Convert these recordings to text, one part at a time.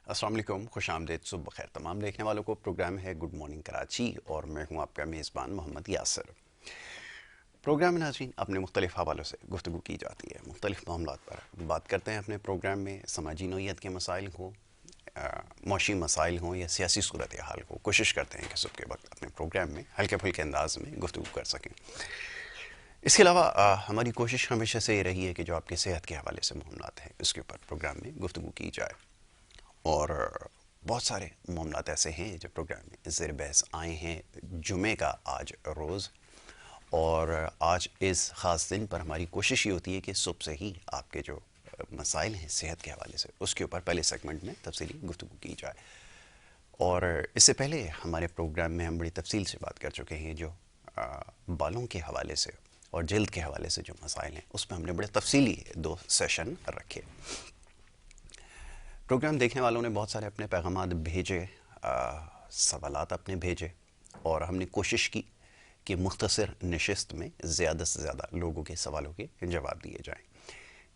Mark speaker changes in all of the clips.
Speaker 1: السلام علیکم، خوش آمدید، صبح بخیر تمام دیکھنے والوں کو۔ پروگرام ہے گڈ مارننگ کراچی اور میں ہوں آپ کا میزبان محمد یاسر۔ پروگرام میں ناظرین اپنے مختلف حوالوں سے گفتگو کی جاتی ہے، مختلف معاملات پر بات کرتے ہیں اپنے پروگرام میں، سماجی نوعیت کے مسائل ہوں، معاشی مسائل ہوں یا سیاسی صورتحال ہو، کوشش کرتے ہیں کہ صبح کے وقت اپنے پروگرام میں ہلکے پھلکے انداز میں گفتگو کر سکیں۔ اس کے علاوہ ہماری کوشش ہمیشہ سے یہ رہی ہے کہ جو آپ کی صحت کے حوالے سے معاملات ہیں اس کے اوپر پروگرام میں گفتگو کی جائے، اور بہت سارے معاملات ایسے ہیں جو پروگرام میں زیر بحث آئے ہیں۔ جمعے کا آج روز، اور آج اس خاص دن پر ہماری کوشش یہ ہوتی ہے کہ صبح سے ہی آپ کے جو مسائل ہیں صحت کے حوالے سے اس کے اوپر پہلے سیگمنٹ میں تفصیلی گفتگو کی جائے۔ اور اس سے پہلے ہمارے پروگرام میں ہم بڑی تفصیل سے بات کر چکے ہیں جو بالوں کے حوالے سے اور جلد کے حوالے سے جو مسائل ہیں اس میں ہم نے بڑے تفصیلی 2 سیشن رکھے۔ پروگرام دیکھنے والوں نے بہت سارے اپنے پیغامات بھیجے، سوالات اپنے بھیجے، اور ہم نے کوشش کی کہ مختصر نشست میں زیادہ سے زیادہ لوگوں کے سوالوں کے جواب دیے جائیں۔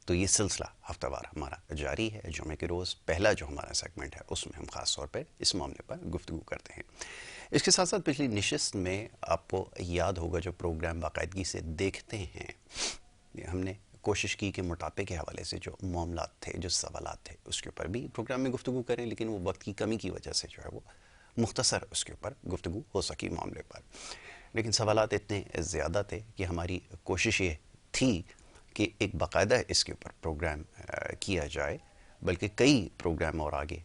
Speaker 1: تو یہ سلسلہ ہفتہ وار ہمارا جاری ہے۔ جمعے کے روز پہلا جو ہمارا سیگمنٹ ہے اس میں ہم خاص طور پہ اس معاملے پر گفتگو کرتے ہیں۔ اس کے ساتھ ساتھ پچھلی نشست میں آپ کو یاد ہوگا جو پروگرام باقاعدگی سے دیکھتے ہیں، ہم نے کوشش کی کہ موٹاپے کے حوالے سے جو معاملات تھے، جو سوالات تھے، اس کے اوپر بھی پروگرام میں گفتگو کریں، لیکن وہ وقت کی کمی کی وجہ سے جو ہے وہ مختصر اس کے اوپر گفتگو ہو سکی معاملے پر۔ لیکن سوالات اتنے زیادہ تھے کہ ہماری کوشش یہ تھی کہ ایک باقاعدہ اس کے اوپر پروگرام کیا جائے، بلکہ کئی پروگرام اور آگے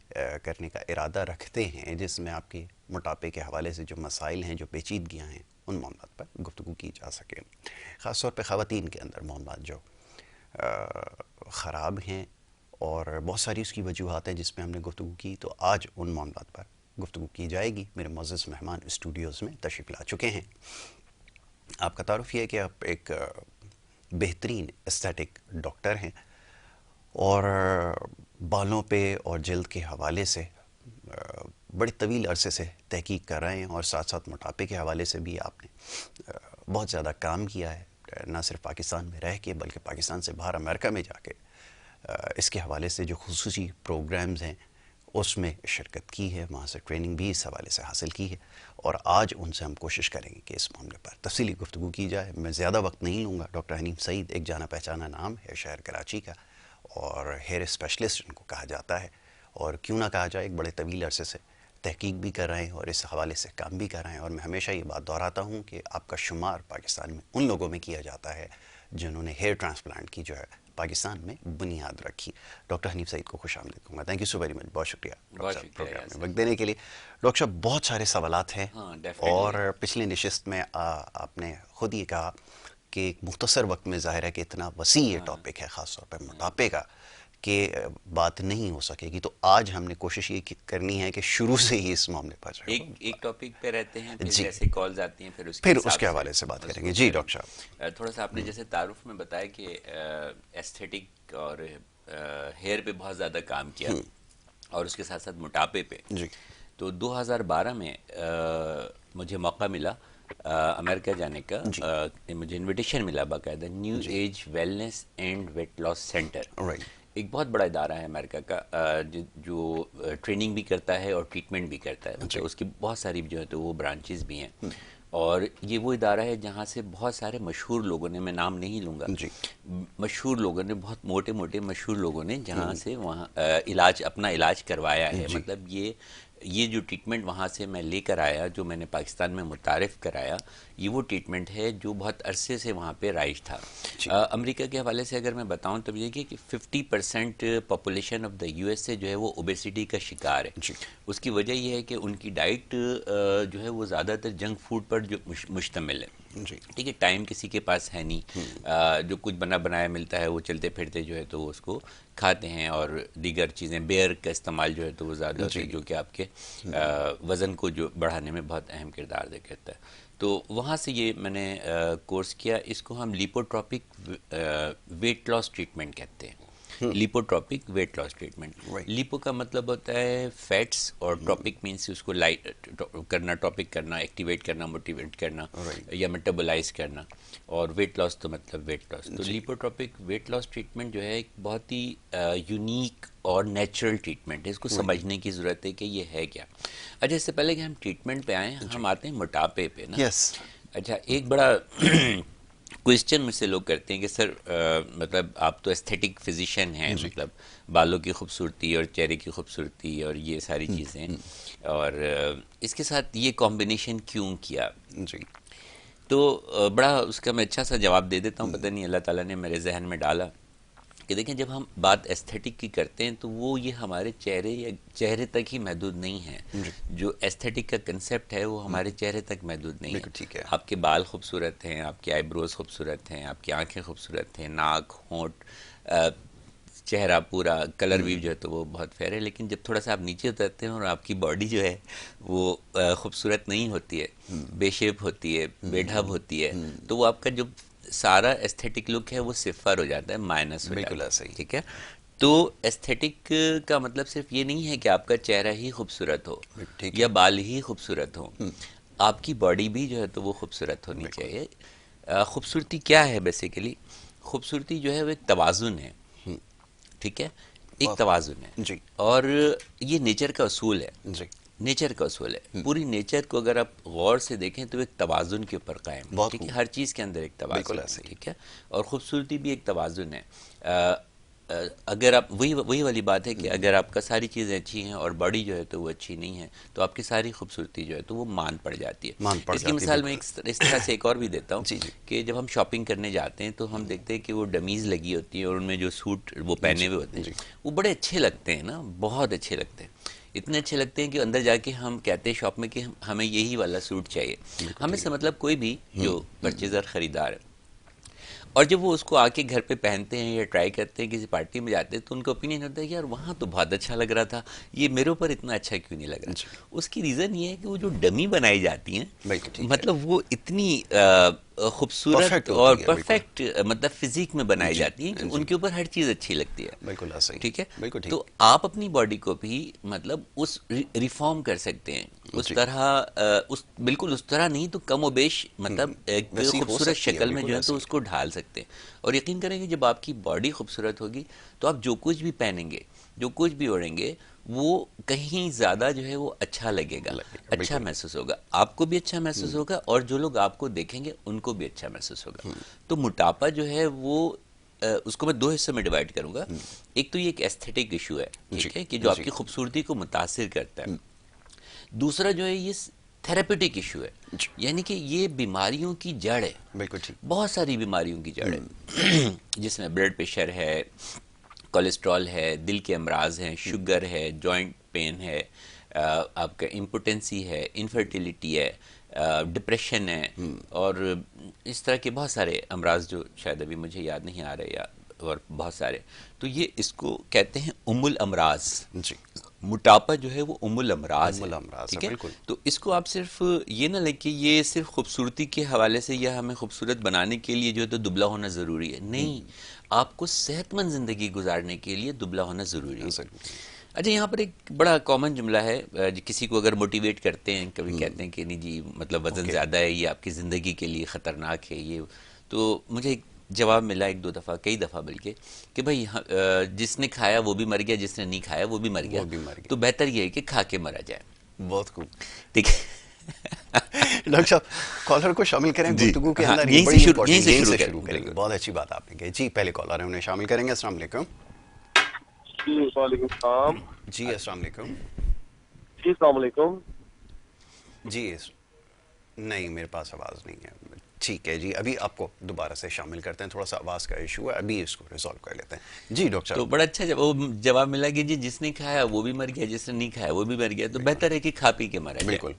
Speaker 1: کرنے کا ارادہ رکھتے ہیں جس میں آپ کے موٹاپے کے حوالے سے جو مسائل ہیں، جو پیچیدگیاں ہیں، ان معاملات پر گفتگو کی جا سکے۔ خاص طور پہ خواتین کے اندر معاملات جو خراب ہیں اور بہت ساری اس کی وجوہات ہیں جس پہ ہم نے گفتگو کی، تو آج ان معاملات پر گفتگو کی جائے گی۔ میرے معزز مہمان اسٹوڈیوز میں تشریف لا چکے ہیں۔ آپ کا تعارف یہ ہے کہ آپ ایک بہترین استھیٹک ڈاکٹر ہیں اور بالوں پہ اور جلد کے حوالے سے بڑے طویل عرصے سے تحقیق کر رہے ہیں، اور ساتھ ساتھ موٹاپے کے حوالے سے بھی آپ نے بہت زیادہ کام کیا ہے، نہ صرف پاکستان میں رہ کے بلکہ پاکستان سے باہر امریکہ میں جا کے اس کے حوالے سے جو خصوصی پروگرامز ہیں اس میں شرکت کی ہے، وہاں سے ٹریننگ بھی اس حوالے سے حاصل کی ہے، اور آج ان سے ہم کوشش کریں گے کہ اس معاملے پر تفصیلی گفتگو کی جائے۔ میں زیادہ وقت نہیں لوں گا۔ ڈاکٹر حنیم سعید ایک جانا پہچانا نام ہے شہر کراچی کا، اور ہیئر اسپیشلسٹ ان کو کہا جاتا ہے، اور کیوں نہ کہا جائے، ایک بڑے طویل عرصے سے تحقیق بھی کر رہے ہیں اور اس حوالے سے کام بھی کر رہے ہیں۔ اور میں ہمیشہ یہ بات دہراتا ہوں کہ آپ کا شمار پاکستان میں ان لوگوں میں کیا جاتا ہے جنہوں نے ہیئر ٹرانسپلانٹ کی جو ہے پاکستان میں بنیاد رکھی۔ ڈاکٹر حنیف سعید کو خوش آمدید کہوں گا۔ Thank you so very much, بہت شکریہ ڈاکٹر صاحب پروگرام میں وقت دینے کے لیے۔ ڈاکٹر صاحب بہت سارے سوالات ہیں، اور پچھلی نشست میں آپ نے خود یہ کہا کہ ایک مختصر وقت میں ظاہر ہے کہ اتنا وسیع یہ ٹاپک ہے، خاص طور پر موٹاپے کا، کہ بات نہیں ہو سکے گی۔ تو آج ہم نے کوشش یہ کرنی ہے کہ شروع سے ہی اس معاملے پر جو ہے
Speaker 2: ایک ٹاپک پہ رہتے ہیں، پھر جیسے کالز آتی ہیں پھر
Speaker 1: اس کے حوالے سے بات کریں گے۔ جی ڈاکٹر صاحب،
Speaker 2: تھوڑا سا آپ نے جیسے تعارف میں بتایا کہ ایستھیٹک اور ہیئر پہ بہت زیادہ کام کیا، اور اس کے ساتھ ساتھ موٹاپے پہ۔
Speaker 1: جی،
Speaker 2: تو 2012 میں مجھے موقع ملا امریکہ جانے کا، مجھے انویٹیشن ملا باقاعدہ، new age wellness and weight loss centre, ایک بہت بڑا ادارہ ہے امریکہ کا جو ٹریننگ بھی کرتا ہے اور ٹریٹمنٹ بھی کرتا ہے، مطلب اس کی بہت ساری جو ہے تو وہ برانچز بھی ہیں، اور یہ وہ ادارہ ہے جہاں سے بہت سارے مشہور لوگوں نے، میں نام نہیں لوں گا، مشہور لوگوں نے، بہت موٹے موٹے مشہور لوگوں نے جہاں سے وہاں اپنا علاج کروایا ہے۔ مطلب یہ جو ٹریٹمنٹ وہاں سے میں لے کر آیا، جو میں نے پاکستان میں متعارف کرایا، یہ وہ ٹریٹمنٹ ہے جو بہت عرصے سے وہاں پہ رائج تھا۔ امریکہ کے حوالے سے اگر میں بتاؤں تو یہ کہ 50% population of the U S A جو ہے وہ اوبیسٹی کا شکار ہے۔ اس کی وجہ یہ ہے کہ ان کی ڈائٹ جو ہے وہ زیادہ تر جنک فوڈ پر جو مشتمل ہے۔ ٹھیک ہے، ٹائم کسی کے پاس ہے نہیں، جو کچھ بنا بنایا ملتا ہے وہ چلتے پھرتے جو ہے تو وہ اس کو کھاتے ہیں، اور دیگر چیزیں، بیئر کا استعمال جو ہے تو وہ زیادہ ہوتا ہے، جو کہ آپ کے وزن کو جو بڑھانے میں بہت اہم کردار ادا کرتا ہے۔ تو وہاں سے یہ میں نے کورس کیا، اس کو ہم لیپوٹراپک ویٹ لاس ٹریٹمنٹ کہتے ہیں۔ لیپوٹروپک ویٹ لاس ٹریٹمنٹ. لیپو کا مطلب ہوتا ہے فیٹس, اور ٹراپک مینس اس کو لائٹ کرنا, ٹراپک کرنا, ایکٹیویٹ کرنا, موٹیویٹ کرنا یا میٹابولائز کرنا, اور ویٹ لاس تو مطلب ویٹ لاس. تو لیپوٹروپک ویٹ لاس ٹریٹمنٹ جو ہے ایک بہت ہی یونیک اور نیچرل ٹریٹمنٹ ہے. اس کو سمجھنے کی ضرورت ہے کہ یہ ہے کیا. اچھا, اس سے پہلے کہ ہم ٹریٹمنٹ پہ آئیں, ہم آتے ہیں موٹاپے پہ نا. اچھا, ایک بڑا کویسچن مجھ سے لوگ کرتے ہیں کہ سر مطلب آپ تو ایستھیٹک فزیشین ہیں, مطلب بالوں کی خوبصورتی اور چہرے کی خوبصورتی اور یہ ساری چیزیں, اور اس کے ساتھ یہ کمبینیشن کیوں کیا؟
Speaker 1: جی,
Speaker 2: تو بڑا اس کا میں اچھا سا جواب دے دیتا ہوں. پتہ نہیں اللہ تعالیٰ نے میرے ذہن میں ڈالا کہ دیکھیں, جب ہم بات ایستھیٹک کی کرتے ہیں تو وہ یہ ہمارے چہرے یا چہرے تک ہی محدود نہیں ہے. جو ایستھیٹک کا کنسیپٹ ہے وہ ہمارے چہرے تک محدود نہیں ہے. آپ کے بال خوبصورت ہیں, آپ کے آئی بروز خوبصورت ہیں, آپ کی آنکھیں خوبصورت ہیں, ناک, ہونٹ, چہرہ پورا کلر بھی جو ہے تو وہ بہت فیئر ہے. لیکن جب تھوڑا سا آپ نیچے اترتے ہیں اور آپ کی باڈی جو ہے وہ خوبصورت نہیں ہوتی ہے, بے شیپ ہوتی ہے, بے ڈھب ہوتی ہے, تو وہ آپ کا جو سارا ایستھیٹک لک ہے وہ صفر ہو جاتا ہے, مائنس ہو جاتا ہے. ٹھیک ہے, تو ایستھیٹک کا مطلب صرف یہ نہیں ہے کہ آپ کا چہرہ ہی خوبصورت ہو یا بال ہی خوبصورت ہو, آپ کی باڈی بھی جو ہے تو وہ خوبصورت ہونی چاہیے. خوبصورتی کیا ہے بیسیکلی؟ خوبصورتی جو ہے وہ ایک توازن ہے. ٹھیک ہے, ایک توازن ہے, اور یہ نیچر کا اصول ہے. نیچر کا اصول ہے. پوری نیچر کو اگر آپ غور سے دیکھیں تو ایک توازن کے اوپر قائم ہے. ٹھیک ہے, ہر چیز کے اندر ایک توازن ہے. ٹھیک ہے, اور خوبصورتی بھی ایک توازن ہے. اگر آپ وہی والی بات ہے کہ اگر آپ کا ساری چیزیں اچھی ہیں اور باڈی جو ہے تو وہ اچھی نہیں ہے, تو آپ کی ساری خوبصورتی جو ہے تو وہ مان پڑ جاتی ہے. اس کی مثال میں اس طرح سے ایک اور بھی دیتا ہوں کہ جب ہم شاپنگ کرنے جاتے ہیں تو ہم دیکھتے ہیں کہ وہ ڈمیز لگی ہوتی ہیں اور ان میں جو سوٹ وہ پہنے ہوئے ہوتے ہیں وہ بڑے اچھے لگتے ہیں نا, بہت اچھے لگتے ہیں. اتنے اچھے لگتے ہیں کہ اندر جا کے ہم کہتے ہیں شاپ میں کہ ہمیں یہی والا سوٹ چاہیے. ہمیں سے مطلب کوئی بھی جو پرچیزر خریدار ہے, اور جب وہ اس کو آ کے گھر پہ پہنتے ہیں یا ٹرائی کرتے ہیں, کسی پارٹی میں جاتے ہیں, تو ان کا اوپینین ہوتا ہے کہ یار وہاں تو بہت اچھا لگ رہا تھا, یہ میرے اوپر اتنا اچھا کیوں نہیں لگ رہا. اس کی ریزن یہ ہے کہ وہ جو ڈمی بنائی جاتی ہیں مطلب وہ اتنی خوبصورت اور پرفیکٹ مطلب فزیک میں بنائی جاتی ہیں کہ ان کے اوپر ہر چیز اچھی لگتی ہے. ٹھیک ہے, تو آپ اپنی باڈی کو بھی مطلب اس ریفارم کر سکتے ہیں اس طرح, بالکل اس طرح نہیں تو کم و بیش مطلب ایک خوبصورت شکل میں جو ہے تو اس کو ڈھال سکتے ہیں. اور یقین کریں کہ جب آپ کی باڈی خوبصورت ہوگی تو آپ جو کچھ بھی پہنیں گے, جو کچھ بھی اوڑھیں گے, وہ کہیں زیادہ جو ہے وہ اچھا لگے گا, اچھا محسوس ہوگا, آپ کو بھی اچھا محسوس ہوگا, اور جو لوگ آپ کو دیکھیں گے ان کو بھی اچھا محسوس ہوگا. تو موٹاپا جو ہے وہ اس کو میں دو حصوں میں ڈیوائڈ کروں گا. ایک تو یہ ایک ایستھیٹک ایشو ہے, ٹھیک ہے, کہ جو آپ کی خوبصورتی کو متاثر کرتا ہے. دوسرا جو ہے یہ تھراپیوٹک ایشو ہے, یعنی کہ یہ بیماریوں کی جڑ ہے. بہت ساری بیماریوں کی جڑ ہے جس میں بلڈ پریشر ہے, کولیسٹرول ہے, دل کے امراض ہیں, شوگر ہے, جوائنٹ پین ہے, آپ کا امپوٹنسی ہے, انفرٹیلیٹی ہے, ڈپریشن ہے, اور اس طرح کے بہت سارے امراض جو شاید ابھی مجھے یاد نہیں آ رہے, اور بہت سارے. تو یہ اس کو کہتے ہیں ام الامراض. موٹاپا جو ہے وہ ام الامراض ہے. ٹھیک ہے, تو اس کو آپ صرف یہ نہ لیں کہ یہ صرف خوبصورتی کے حوالے سے یا ہمیں خوبصورت بنانے کے لیے جو ہے تو دبلا ہونا ضروری ہے. نہیں, آپ کو صحت مند زندگی گزارنے کے لیے دبلا ہونا ضروری ہے. اچھا, یہاں پر ایک بڑا کامن جملہ ہے, کسی کو اگر موٹیویٹ کرتے ہیں, کبھی کہتے ہیں کہ نہیں جی مطلب وزن زیادہ ہے, یہ آپ کی زندگی کے لیے خطرناک ہے یہ. تو مجھے جواب ملا ایک دو دفعہ, کئی دفعہ بلکہ, کہ بھائی جس نے کھایا وہ بھی مر گیا, جس نے نہیں کھایا وہ بھی مر گیا, تو بہتر یہ ہے کہ کھا کے مرا جائے.
Speaker 1: بہت خوب.
Speaker 2: ٹھیک ہے
Speaker 1: ڈاکٹر صاحب, کالر کو شامل کریں گفتگو کے اندر, یہیں سے شروع کریں گے. بہت اچھی بات آپ نے کہی. جی, پہلے کالر ہیں, انہیں شامل کریں گے. السلام علیکم.
Speaker 3: جی وعلیکم السلام.
Speaker 1: جی السلام علیکم.
Speaker 3: جی السلام علیکم.
Speaker 1: جی نہیں, میرے پاس آواز نہیں ہے. ٹھیک ہے جی, ابھی آپ کو دوبارہ سے شامل کرتے ہیں, تھوڑا سا آواز کا ایشو ہے, ابھی اس کو ریزالو کر لیتے ہیں. جی ڈاکٹر.
Speaker 2: تو بڑا اچھا جواب ملا کہ جی جس نے کھایا وہ بھی مر گیا, جس نے نہیں کھایا وہ بھی مر گیا, تو بہتر ہے کہ کھا پی کے مرا جائے.
Speaker 1: بالکل.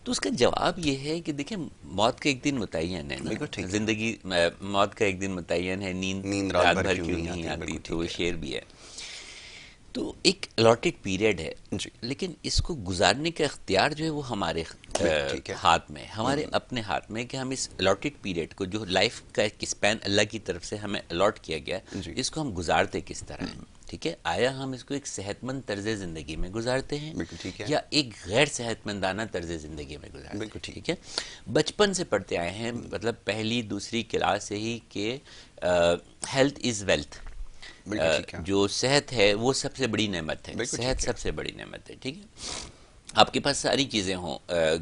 Speaker 2: تو اس کا جواب یہ ہے کہ دیکھیں, موت کا ایک دن متعین ہے نا, زندگی موت کا ایک دن متعین ہے, نیند رات بھر کیوں نہیں آتی, تو وہ شعر بھی ہے. تو ایک الاٹڈ پیریڈ ہے, لیکن اس کو گزارنے کا اختیار جو ہے وہ ہمارے ہاتھ میں، ہمارے اپنے ہاتھ میں کہ ہم اس الاٹڈ پیریڈ کو جو لائف کا ایک اسپین اللہ کی طرف سے ہمیں الاٹ کیا گیا اس کو ہم گزارتے کس طرح ہیں. ٹھیک ہے، آیا ہم اس کو ایک صحت مند طرز زندگی میں گزارتے ہیں یا ایک غیر صحت مندانہ طرز زندگی میں گزارتے ہیں. ٹھیک ہے، بچپن سے پڑھتے آئے ہیں، مطلب پہلی دوسری کلاس سے ہی کہ ہیلتھ از ویلتھ، جو صحت ہے وہ سب سے بڑی نعمت ہے، صحت سب سے بڑی نعمت ہے. ٹھیک ہے، آپ کے پاس ساری چیزیں ہوں،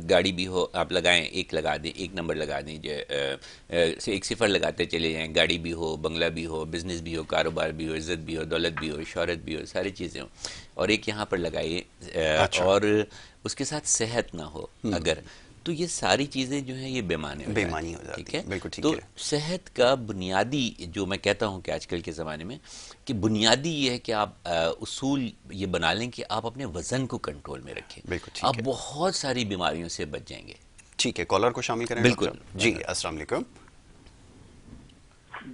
Speaker 2: گاڑی بھی ہو، آپ لگائیں، ایک لگا دیں، ایک نمبر لگا دیں، ایک صفر لگاتے چلے جائیں، گاڑی بھی ہو، بنگلہ بھی ہو، بزنس بھی ہو، کاروبار بھی ہو، عزت بھی ہو، دولت بھی ہو، شہرت بھی ہو، ساری چیزیں ہوں، اور ایک یہاں پر لگائیے اور اس کے ساتھ صحت نہ ہو اگر، تو یہ ساری چیزیں جو ہیں یہ بےمانی ہو جاتی ہیں. ٹھیک ہے، تو صحت کا بنیادی جو میں کہتا ہوں کہ آج کل کے زمانے میں کہ بنیادی یہ ہے کہ آپ اصول یہ بنا لیں کہ آپ اپنے وزن کو کنٹرول میں رکھیں، آپ بہت ساری بیماریوں سے بچ جائیں گے.
Speaker 1: ٹھیک ہے، کالر کو شامل کریں.
Speaker 2: بالکل
Speaker 1: جی السلام علیکم.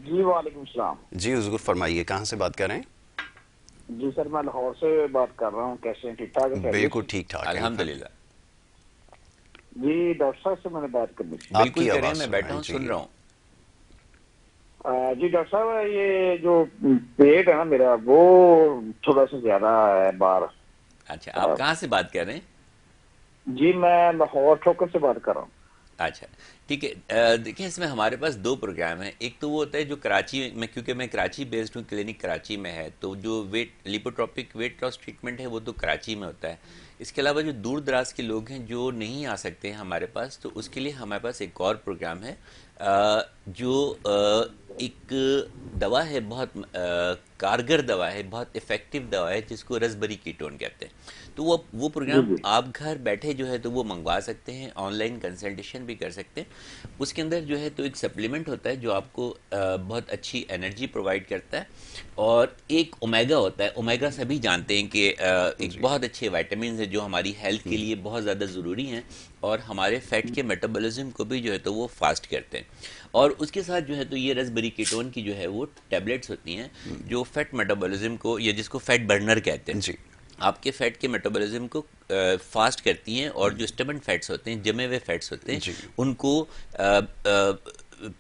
Speaker 4: جی وعلیکم السلام.
Speaker 1: جی حضور فرمائیے، کہاں سے بات کر رہے ہیں؟
Speaker 4: جی سر میں لاہور سے بات کر رہا ہوں. کیسے ہیں؟ ٹھیک ٹھاک ہے؟
Speaker 1: بالکل ٹھیک ٹھاک،
Speaker 2: الحمدللہ.
Speaker 4: جی ڈاکٹر صاحب سے میں نے بات کرنی تھی.
Speaker 2: بالکل کریں، میں بیٹھا ہوں سن رہا ہوں.
Speaker 4: جی ڈاکٹر صاحب، یہ جو پیٹ ہے نا میرا وہ تھوڑا سا زیادہ ہے بار.
Speaker 2: اچھا، آپ کہاں سے بات کر رہے ہیں؟
Speaker 4: جی میں لاہور ٹھوکر سے بات کر رہا ہوں.
Speaker 2: اچھا ٹھیک ہے، دیکھیں اس میں ہمارے پاس دو پروگرام ہیں. ایک تو وہ ہوتا ہے جو کراچی میں، کیونکہ میں کراچی بیسڈ ہوں، کلینک کراچی میں ہے، تو جو لیپوٹراپک ویٹ لاس ٹریٹمنٹ ہے وہ تو کراچی میں ہوتا ہے. اس کے علاوہ جو دور دراز کے لوگ ہیں جو نہیں آ سکتے ہیں ہمارے پاس، تو اس کے لیے ہمارے پاس ایک اور پروگرام ہے جو ایک دوا ہے، بہت کارگر دوا ہے، بہت افیکٹو دوا ہے، جس کو رسبری کیٹون کہتے ہیں. تو وہ پروگرام آپ گھر بیٹھے جو ہے تو وہ منگوا سکتے ہیں، آن لائن کنسلٹیشن بھی کر سکتے ہیں. اس کے اندر جو ہے تو ایک سپلیمنٹ ہوتا ہے جو آپ کو بہت اچھی انرجی پرووائڈ کرتا ہے، اور ایک اومیگا ہوتا ہے. اومیگا سبھی جانتے ہیں کہ ایک بہت اچھے وائٹامنز ہیں جو ہماری ہیلتھ کے لیے بہت زیادہ ضروری ہیں، اور ہمارے فیٹ کے میٹابولزم کو بھی جو ہے تو وہ فاسٹ کرتے ہیں. اور اس کے ساتھ جو ہے تو یہ رسبری کیٹون کی جو ہے وہ ٹیبلٹس ہوتی ہیں جو فیٹ میٹابولزم کو، یا جس کو فیٹ برنر کہتے ہیں، آپ کے فیٹ کے میٹابولزم کو فاسٹ کرتی ہیں، اور جو اسٹبن فیٹس ہوتے ہیں، جمے ہوئے فیٹس ہوتے ہیں، ان کو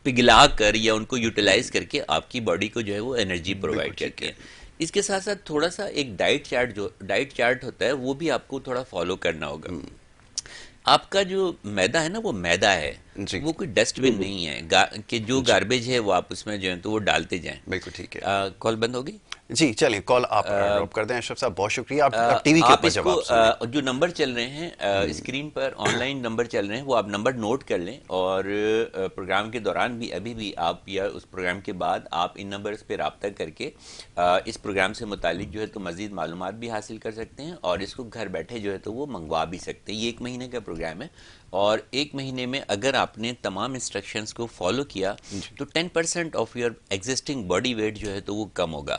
Speaker 2: پگھلا کر یا ان کو یوٹیلائز کر کے آپ کی باڈی کو جو ہے وہ انرجی پرووائڈ کرتی ہیں. اس کے ساتھ ساتھ تھوڑا سا ایک ڈائٹ چارٹ ہوتا ہے، وہ بھی آپ کو تھوڑا فالو کرنا ہوگا. آپ کا جو میدا ہے نا وہ میدا ہے، وہ کوئی ڈسٹ بن نہیں ہے کہ جو گاربیج ہے وہ آپ اس میں جو ہے تو وہ ڈالتے جائیں.
Speaker 1: بالکل ٹھیک ہے.
Speaker 2: کال بند ہوگی؟
Speaker 1: جی چلیں، کال آپ ڈراپ کر دیں. اشرف صاحب بہت شکریہ. آپ ٹی وی کے اوپر جواب سنیں.
Speaker 2: جو نمبر چل رہے ہیں screen per, on line number چل رہے ہیں، وہ آپ نمبر نوٹ کر لیں، اور پروگرام کے دوران بھی ابھی بھی آپ یا اس پروگرام کے بعد آپ ان نمبرز پہ رابطہ کر کے اس پروگرام سے متعلق جو ہے تو مزید معلومات بھی حاصل کر سکتے ہیں، اور اس کو گھر بیٹھے جو ہے تو وہ منگوا بھی سکتے ہیں. یہ 1 مہینے کا پروگرام ہے، اور 1 مہینے میں اگر آپ نے تمام انسٹرکشنز کو فالو کیا تو 10% of your existing body weight جو ہے تو وہ کم ہوگا.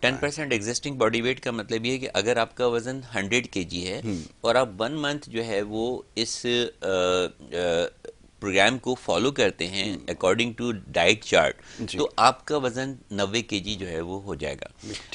Speaker 2: 10% ایگزسٹنگ باڈی ویٹ کا مطلب یہ ہے کہ اگر آپ کا وزن 100 kg ہے اور آپ 1 منتھ جو ہے وہ اس پروگرام کو فالو کرتے ہیں اکارڈنگ ٹو ڈائٹ چارٹ، تو آپ کا وزن 90 kg جو ہے وہ ہو جائے گا.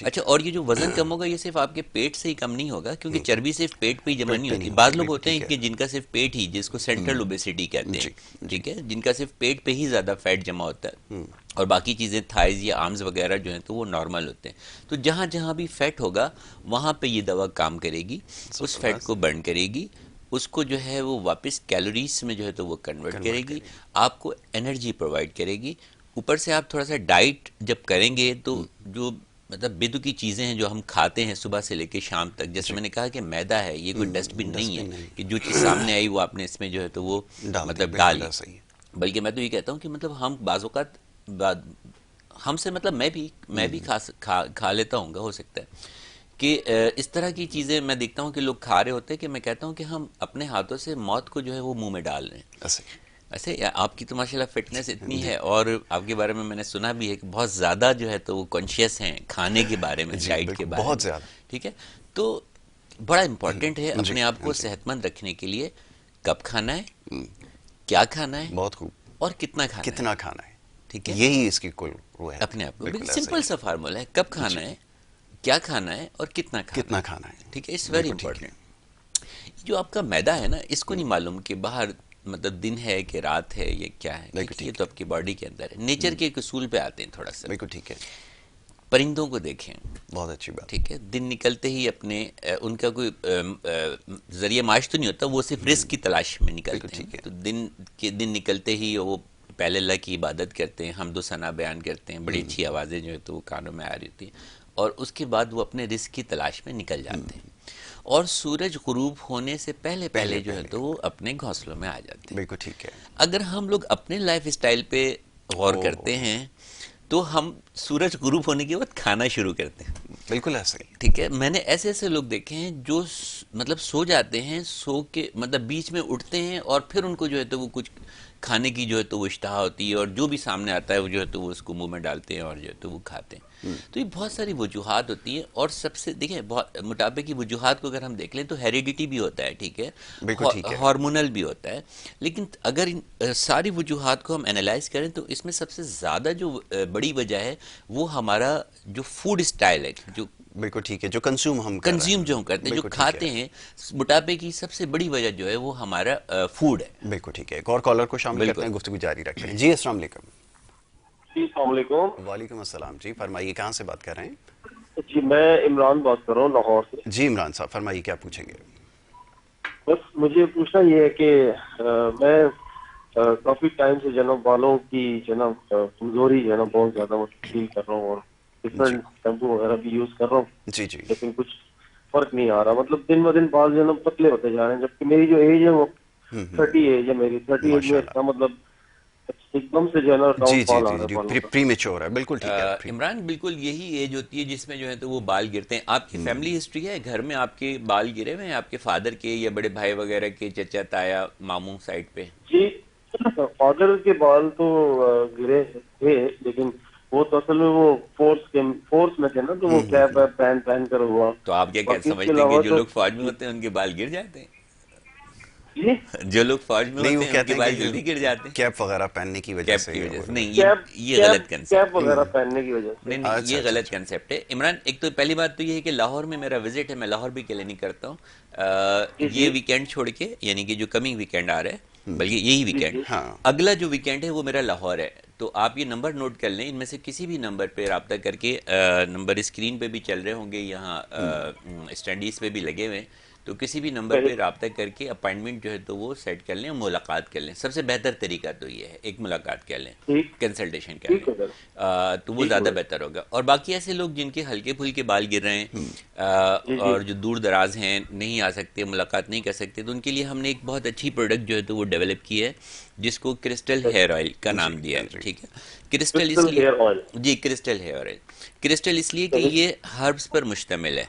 Speaker 2: اچھا، اور یہ جو وزن کم ہوگا یہ صرف آپ کے پیٹ سے ہی کم نہیں ہوگا، کیونکہ چربی صرف پیٹ پہ ہی جمع نہیں ہوتی. بعض لوگ ہوتے ہیں کہ جن کا صرف پیٹ ہی، جس کو سینٹرل اوبیسٹی کہتے ہیں، ٹھیک ہے، جن کا صرف پیٹ پہ ہی زیادہ فیٹ جمع ہوتا ہے، اور باقی چیزیں تھائز یا آرمز وغیرہ جو ہیں تو وہ نارمل ہوتے ہیں. تو جہاں جہاں بھی فیٹ ہوگا وہاں پہ یہ دوا کام کرے گی، اس فیٹ کو برن کرے گی، اس کو جو ہے وہ واپس کیلوریز میں جو ہے تو وہ کنورٹ کرے گی، آپ کو انرجی پرووائڈ کرے گی. اوپر سے آپ تھوڑا سا ڈائٹ جب کریں گے تو جو مطلب بے تکی چیزیں ہیں جو ہم کھاتے ہیں صبح سے لے کے شام تک، جیسے میں نے کہا کہ میدا ہے، یہ کوئی ڈسٹ بن نہیں ہے کہ جو چیز سامنے آئی وہ آپ نے اس میں جو ہے تو وہ مطلب ڈال لی. بلکہ میں تو یہ کہتا ہوں کہ مطلب ہم بعض اوقات ہم سے مطلب میں بھی کھا لیتا ہوں گا، ہو سکتا ہے کہ اس طرح کی چیزیں میں دیکھتا ہوں کہ لوگ کھا رہے ہوتے ہیں کہ میں کہتا ہوں کہ ہم اپنے ہاتھوں سے موت کو جو ہے وہ منہ میں ڈال رہے ہیں. ایسے آپ کی تو ماشاءاللہ فٹنس اتنی ہے، اور آپ کے بارے میں نے سنا بھی ہے کہ بہت زیادہ جو ہے تو وہ کانشیس ہیں کھانے کے بارے میں، ڈائٹ کے بارے میں، بہت زیادہ. ٹھیک ہے، تو بڑا امپورٹنٹ ہے اپنے آپ کو صحت مند رکھنے کے لیے کب کھانا ہے، کیا کھانا ہے،
Speaker 1: بہت خوب،
Speaker 2: اور کتنا کھانا ہے. ٹھیک ہے،
Speaker 1: یہی اس کی کل وہ ہے
Speaker 2: اپنے آپ کو سمپل سا فارمولا ہے، کب کھانا ہے، کیا کھانا ہے، اور کتنا کھانا ہے. ٹھیک ہے، اٹس ویری امپورٹنٹ. جو آپ کا میدا ہے نا اس کو نہیں معلوم کہ باہر مطلب دن ہے کہ رات ہے یہ کیا ہے، یہ تو آپ کی باڈی کے اندر ہے. نیچر کے ایک اصول پہ آتے ہیں تھوڑا سا.
Speaker 1: بالکل ٹھیک ہے.
Speaker 2: پرندوں کو دیکھیں،
Speaker 1: بہت اچھی بات.
Speaker 2: ٹھیک ہے، دن نکلتے ہی اپنے ان کا کوئی ذریعہ معاش تو نہیں ہوتا، وہ صرف رزق کی تلاش میں نکلتے ہیں. تو دن نکلتے ہی وہ پہلے اللہ کی عبادت کرتے ہیں، حمد و ثنا بیان کرتے ہیں، بڑی اچھی آوازیں جو ہے تو وہ کانوں میں آ رہی ہوتی ہیں، اور اس کے بعد وہ اپنے رزق کی تلاش میں نکل جاتے ہیں، اور سورج غروب ہونے سے پہلے جو ہے تو وہ اپنے گھونسلوں میں آ جاتے ہیں.
Speaker 1: بالکل ٹھیک ہے.
Speaker 2: اگر ہم لوگ اپنے لائف اسٹائل پہ غور کرتے ہیں تو ہم سورج غروب ہونے کے بعد کھانا شروع کرتے ہیں.
Speaker 1: بالکل ایسا ہی.
Speaker 2: ٹھیک ہے، میں نے ایسے لوگ دیکھے ہیں جو مطلب سو جاتے ہیں، سو کے مطلب بیچ میں اٹھتے ہیں اور پھر ان کو جو ہے تو وہ کچھ کھانے کی جو ہے تو وہ اشتہا ہوتی ہے، اور جو بھی سامنے آتا ہے وہ جو ہے تو وہ اس کو منہ میں ڈالتے ہیں اور جو ہے تو وہ کھاتے ہیں. تو یہ بہت ساری وجوہات ہوتی ہیں، اور سب سے دیکھیں موٹاپے کی وجوہات کو اگر ہم دیکھ لیں تو ہیریڈیٹی بھی ہوتا ہے، ٹھیک ہے، ہارمونل بھی ہوتا ہے. لیکن اگر ان ساری وجوہات کو ہم انالائز کریں تو اس میں سب سے زیادہ جو بڑی وجہ ہے وہ ہمارا جو فوڈ اسٹائل ہے، جو
Speaker 1: بالکل ٹھیک ہے، جو کنزیوم
Speaker 2: جو ہم کرتے ہیں، جو کھاتے ہیں. موٹاپے کی سب سے بڑی وجہ جو ہے وہ ہمارا فوڈ ہے.
Speaker 1: بالکل ٹھیک ہے. ایک اور کالر کو شامل کرتے ہیں، گفتگو جاری رکھتے ہیں. جی السلام علیکم.
Speaker 3: جی السلام علیکم.
Speaker 1: وعلیکم السلام. جی فرمائیے، کہاں سے بات کر رہے ہیں؟
Speaker 3: جی میں عمران بات کر رہا ہوں لاہور سے.
Speaker 1: جی عمران صاحب فرمائیے، کیا پوچھیں گے؟
Speaker 3: بس مجھے پوچھنا یہ ہے کہ میں کافی ٹائم سے جناب بالوں کی جناب کمزوری جو ہے نا بہت زیادہ فیل کر رہا ہوں، اور ڈفرینٹ شیمپو وغیرہ بھی یوز کر رہا ہوں.
Speaker 1: جی جی.
Speaker 3: لیکن کچھ فرق نہیں آ رہا. مطلب دن ب دن بال جو ہے نا پتلے ہوتے جا رہے ہیں، جبکہ میری جو ایج ہے وہ 30 ایج ہے. میری 30 ایج میں اس کا مطلب ایک دم سے جو ہے نا ڈاؤن فال آ رہا ہے بالوں کا.
Speaker 1: پری میچور ہے. بالکل ٹھیک ہے
Speaker 2: عمران، بالکل یہی ایج ہوتی ہے جس میں جو ہے تو وہ بال گرتے ہیں. آپ کی فیملی ہسٹری ہے گھر میں آپ کے بال گرے ہوئے ہیں، آپ کے فادر کے یا بڑے بھائی وغیرہ کے، چچا تایا ماموں سائڈ پہ؟
Speaker 3: جی فادر کے بال تو گرے تھے، لیکن وہ تو اصل میں وہ فورس میں تھے نا، تو وہ کیپ پہن کر ہوا.
Speaker 2: تو آپ کیا سمجھتے ہیں کہ جو لوگ فوج میں ہوتے ہیں ان کے بال گر جاتے ہیں؟ جو لوگ فوج میں ہوتے ہیں ان کے بال جلدی گر جاتے ہیں
Speaker 1: کیپ وغیرہ پہننے کی وجہ سے.
Speaker 2: نہیں، یہ غلط کنسپٹ.
Speaker 3: کیپ وغیرہ پہننے کی وجہ سے
Speaker 2: نہیں، یہ غلط کنسپٹ ہے. عمران، ایک تو پہلی بات تو یہ ہے کہ لاہور میں میرا وزٹ ہے، میں لاہور بھی کلینک کرتا ہوں. یہ ویکینڈ چھوڑ کے، یعنی کہ جو کمنگ ویکینڈ آ رہا ہے، بلکہ یہی ویکینڈ، اگلا جو ویکینڈ ہے وہ میرا لاہور ہے. تو آپ یہ نمبر نوٹ کر لیں، ان میں سے کسی بھی نمبر پہ رابطہ کر کے، نمبر اسکرین پہ بھی چل رہے ہوں گے، یہاں اسٹینڈیز پہ بھی لگے ہوئے ہیں، تو کسی بھی نمبر پہ رابطہ کر کے اپائنٹمنٹ جو ہے تو وہ سیٹ کر لیں اور ملاقات کر لیں. سب سے بہتر طریقہ تو یہ ہے، ایک ملاقات کر لیں، کنسلٹیشن کر لیں، تو وہ زیادہ بہتر ہوگا. اور باقی ایسے لوگ جن کے ہلکے پھلکے بال گر رہے ہیں اور جو دور دراز ہیں، نہیں آ سکتے، ملاقات نہیں کر سکتے، تو ان کے لیے ہم نے ایک بہت اچھی پروڈکٹ جو ہے تو وہ ڈیولپ کی ہے، جس کو کرسٹل ہیئر آئل کا نام دیا ہے. ٹھیک ہے، کرسٹل اس لیے، جی کرسٹل ہیئر آئل، کرسٹل اس لیے کہ یہ ہربس پر مشتمل ہے.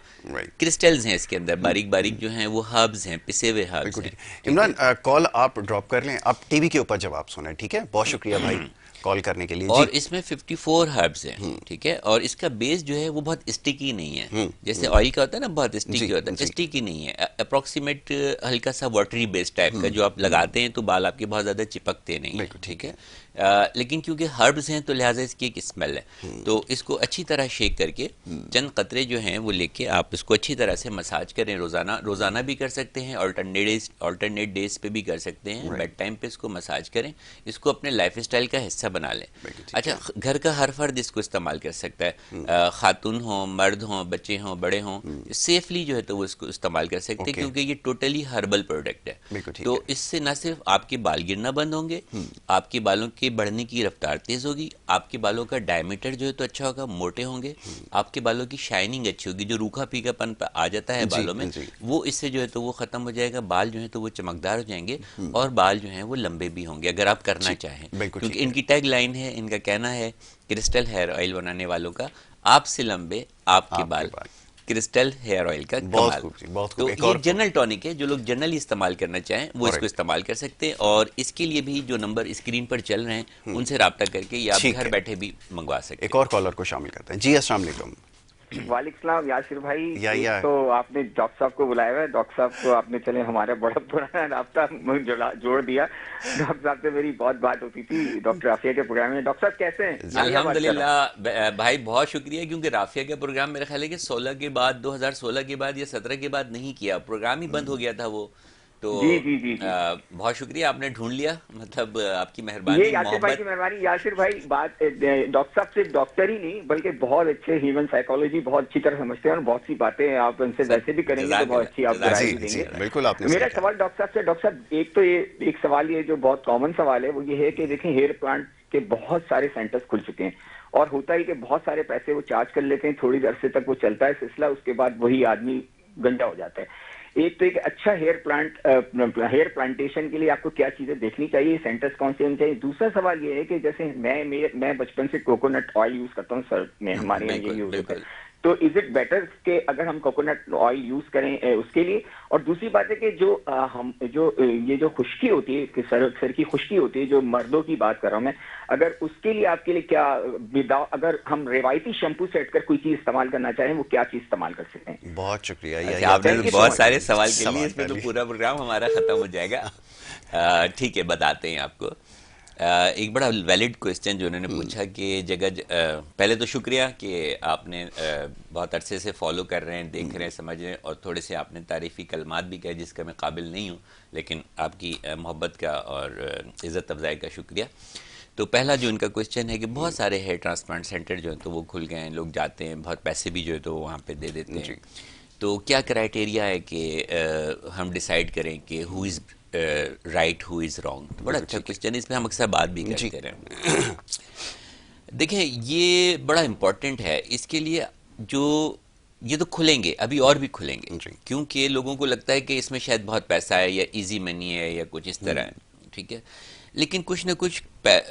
Speaker 2: کرسٹلز ہیں اس کے اندر، باریک باریک جو ہیں وہ ہربس ہیں، پسے ہوئے ہربس ہیں.
Speaker 1: عمران کال آپ ڈراپ کر لیں، آپ ٹی وی کے اوپر جواب سنیں. ٹھیک ہے، بہت شکریہ بھائی کال کرنے کے لیے.
Speaker 2: اور اس میں 54 ہربس ہیں، ٹھیک ہے، اور اس کا بیس جو ہے وہ بہت اسٹیکی نہیں ہے، جیسے آئل کا ہوتا ہے نا بہت اسٹیکی ہوتا ہے، اسٹیکی نہیں ہے، اپروکسیمیٹ ہلکا سا واٹری بیس ٹائپ کا، جو آپ لگاتے ہیں تو بال آپ کے بہت زیادہ چپکتے نہیں ہیں. ٹھیک ہے، لیکن کیونکہ ہربز ہیں تو لہٰذا اس کی ایک اسمیل ہے. تو اس کو اچھی طرح شیک کر کے چند قطرے جو ہیں وہ لے کے آپ اس کو اچھی طرح سے مساج کریں. روزانہ بھی کر سکتے ہیں، آلٹرنیٹ ڈیز پہ بھی کر سکتے ہیں. بیڈ ٹائم پہ اس کو مساج کریں، اس کو اپنے لائف اسٹائل کا حصہ بنا لیں. اچھا، گھر کا ہر فرد اس کو استعمال کر سکتا ہے، خاتون ہوں، مرد ہوں، بچے ہوں، بڑے ہوں، سیفلی جو ہے تو وہ اس کو استعمال کر سکتے ہیں، کیونکہ یہ ٹوٹلی ہربل پروڈکٹ ہے. تو اس سے نہ صرف آپ کے بال گرنا بند ہوں گے، آپ کے بالوں کے بڑھنے کی رفتار تیز ہوگی، آپ کے بالوں کا ڈائمیٹر جو ہے تو اچھا ہوگا، موٹے ہوں گے، آپ کے بالوں کی شائننگ اچھی ہوگی، جو روکھا پھیکا پن آ جاتا ہے بالوں میں وہ اس سے جو ہے تو وہ ختم ہو جائے گا. بال جو ہے تو وہ چمکدار ہو جائیں گے، اور بال جو ہیں وہ لمبے بھی ہوں گے اگر آپ کرنا چاہیں، کیونکہ ان کی ٹیگ لائن ہے، ان کا کہنا ہے کرسٹل ہیئر آئل بنانے والوں کا، آپ سے لمبے آپ کے بال، کرسٹل ہیئر آئل کا کمال. تو یہ جنرل ٹونک ہے، جو لوگ جنرلی استعمال کرنا چاہیں وہ اس کو استعمال کر سکتے ہیں. اور اس کے لیے بھی جو نمبر اسکرین پر چل رہے ہیں ان سے رابطہ کر کے یا آپ گھر بیٹھے بھی منگوا سکتے ہیں.
Speaker 1: ایک اور کالر کو شامل کرتے ہیں. جی السلام علیکم.
Speaker 4: وعلیکم السلام یاسر بھائی.
Speaker 1: یا
Speaker 4: تو آپ نے ڈاکٹر صاحب کو بلایا ہوا ہے, ڈاکٹر صاحب کو آپ نے چلے ہمارا بڑا پرانا رابطہ جوڑ دیا. ڈاکٹر صاحب سے میری بہت بات ہوتی تھی ڈاکٹر رافیہ کے پروگرام میں. ڈاکٹر صاحب کیسے ہیں؟
Speaker 2: الحمدللہ بھائی بہت شکریہ, کیونکہ رافیہ کا پروگرام میرے خیال ہے کہ 16 کے بعد 2016 کے بعد یا 17 کے بعد نہیں کیا, پروگرام ہی بند ہو گیا تھا وہ. تو
Speaker 4: جی
Speaker 2: بہت شکریہ, آپ نے ڈھونڈ لیا, مطلب آپ کی
Speaker 4: یہ
Speaker 2: مہربانی,
Speaker 4: یاسر بھائی کی مہربانی. یاسر بھائی بات ڈاکٹر صاحب صرف ڈاکٹر ہی نہیں بلکہ بہت اچھے ہیومن سائیکالوجی بہت اچھی طرح سمجھتے ہیں, اور بہت سی باتیں آپ ان سے ویسے بھی کریں گے تو بہت اچھی آپ رائے بھی دیں گے.
Speaker 1: بالکل آپ نے
Speaker 4: میرا سوال ڈاکٹر صاحب سے, ڈاکٹر صاحب ایک تو یہ ایک سوال یہ جو بہت کامن سوال ہے وہ یہ ہے کہ دیکھیں ہیئر پلانٹ کے بہت سارے سینٹرز کھل چکے ہیں, اور ہوتا ہی کہ بہت سارے پیسے وہ چارج کر لیتے ہیں, تھوڑی عرصے تک وہ چلتا ہے سلسلہ, اس کے بعد وہی آدمی گنجا ہو جاتا ہے. ایک تو ایک اچھا ہیئر پلانٹیشن کے لیے آپ کو کیا چیزیں دیکھنی چاہیے, سینٹرز کون سے ہونے چاہیے. دوسرا سوال یہ ہے کہ جیسے میں بچپن سے کوکونٹ آئل یوز کرتا ہوں سر, میں ہمارے یہاں یہ یوز ہوتا ہے, تو از اٹ بیٹر کہ اگر ہم کوکونٹ آئل یوز کریں اس کے لیے. اور دوسری بات ہے کہ یہ جو خشکی ہوتی ہے, کہ سر کی خشکی ہوتی ہے, جو مردوں کی بات کر رہا ہوں میں, اگر اس کے لیے آپ کے لیے کیا, اگر ہم روایتی شیمپو سے ہٹ کر کوئی چیز استعمال کرنا چاہیں وہ کیا چیز استعمال کر سکتے ہیں؟
Speaker 1: بہت شکریہ.
Speaker 2: آپ نے بہت سارے سوال کے لیے, اس میں تو پورا پروگرام ہمارا ختم ہو جائے گا. ٹھیک ہے, بتاتے ہیں آپ کو. ایک بڑا ویلڈ کوسچن جو انہوں نے پوچھا کہ پہلے تو شکریہ کہ آپ نے بہت عرصے سے فالو کر رہے ہیں, دیکھ رہے ہیں, سمجھ رہے ہیں, اور تھوڑے سے آپ نے تعریفی کلمات بھی کہے جس کا میں قابل نہیں ہوں, لیکن آپ کی محبت کا اور عزت افزائی کا شکریہ. تو پہلا جو ان کا کوسچن ہے کہ بہت سارے ہیئر ٹرانسپلانٹ سینٹر جو ہیں تو وہ کھل گئے ہیں, لوگ جاتے ہیں, بہت پیسے بھی جو ہے تو وہاں پہ دے دیتے ہیں. تو کیا کرائٹیریا ہے کہ ہم ڈیسائیڈ کریں کہ ہو is right, who is wrong? بڑا اچھا کوسچن ہے, اس پہ ہم اکثر بات بھی کرتے رہے. دیکھیں یہ بڑا امپورٹنٹ ہے, اس کے لیے یہ تو کھلیں گے, ابھی اور بھی کھلیں گے, کیونکہ لوگوں کو لگتا ہے کہ اس میں شاید بہت پیسہ ہے یا ایزی منی ہے یا کچھ اس طرح ہے, ٹھیک ہے, لیکن کچھ نہ کچھ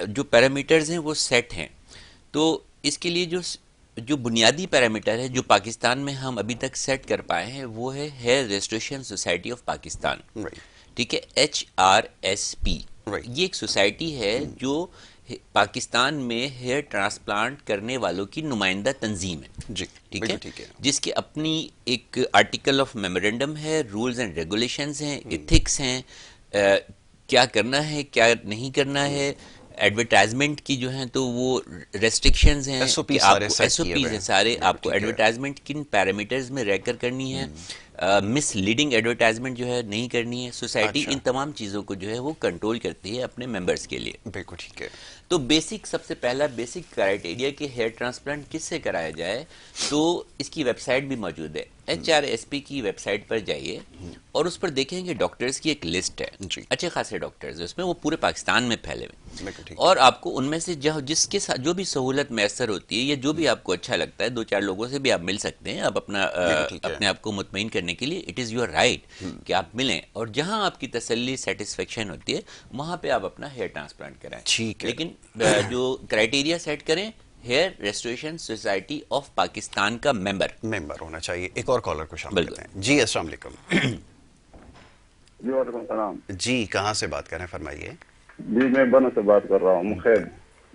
Speaker 2: جو پیرامیٹرز ہیں وہ سیٹ ہیں. تو اس کے لیے جو بنیادی پیرامیٹر ہے جو پاکستان میں ہم ابھی تک سیٹ کر پائے ہیں وہ ہے hair restoration society of Pakistan, ٹھیک ہے, HRSP. یہ ایک سوسائٹی ہے جو پاکستان میں ہیئر ٹرانسپلانٹ کرنے والوں کی نمائندہ تنظیم ہے, ٹھیک ہے, جس کی اپنی ایک آرٹیکل آف میمورینڈم ہے, رولز اینڈ ریگولیشنز ہیں, ایتھکس ہیں, کیا کرنا ہے کیا نہیں کرنا ہے, ایڈورٹائزمنٹ کی جو ہیں تو وہ ریسٹرکشنز ہیں, ایس او پیز ہیں سارے, آپ کو ایڈورٹائزمنٹ کن پیرامیٹرز میں رہ کر کرنی ہے, مس لیڈنگ ایڈورٹائزمنٹ جو ہے نہیں کرنی ہے. سوسائٹی ان تمام چیزوں کو جو ہے وہ کنٹرول کرتی ہے اپنے ممبرز کے لیے.
Speaker 1: بالکل ٹھیک ہے.
Speaker 2: تو سب سے پہلا بیسک کرائٹیریا کہ ہیئر ٹرانسپلانٹ کس سے کرایا جائے, تو اس کی ویب سائٹ بھی موجود ہے, HRSP کی ویب سائٹ پر جائیے اور اس پر دیکھیں کہ ڈاکٹرز کی ایک لسٹ ہے, اچھے خاصے ڈاکٹرز اس میں, وہ پورے پاکستان میں پھیلے ہوئے, اور آپ کو ان میں سے جس کے ساتھ جو بھی سہولت میسر ہوتی ہے یا جو بھی آپ کو اچھا لگتا ہے, 2-4 لوگوں سے بھی آپ مل سکتے ہیں, آپ اپنے آپ کو مطمئن کرنے کے لیے, اٹ از یور رائٹ کہ آپ ملیں, اور جہاں آپ کی تسلی سیٹسفیکشن ہوتی ہے وہاں پہ آپ اپنا ہیئر ٹرانسپلانٹ کرائیں. لیکن جو کرائٹیریا سیٹ کریں, hair restoration society of Pakistan کا ممبر
Speaker 1: ہونا چاہیے. ایک اور کالر کو شامل کرتے ہیں. جی السلام علیکم.
Speaker 5: جی وعلیکم السلام.
Speaker 1: جی کہاں سے بات کر رہے ہیں, فرمائیے.
Speaker 5: جی میں بنا سے بات کر رہا ہوں, مخیب.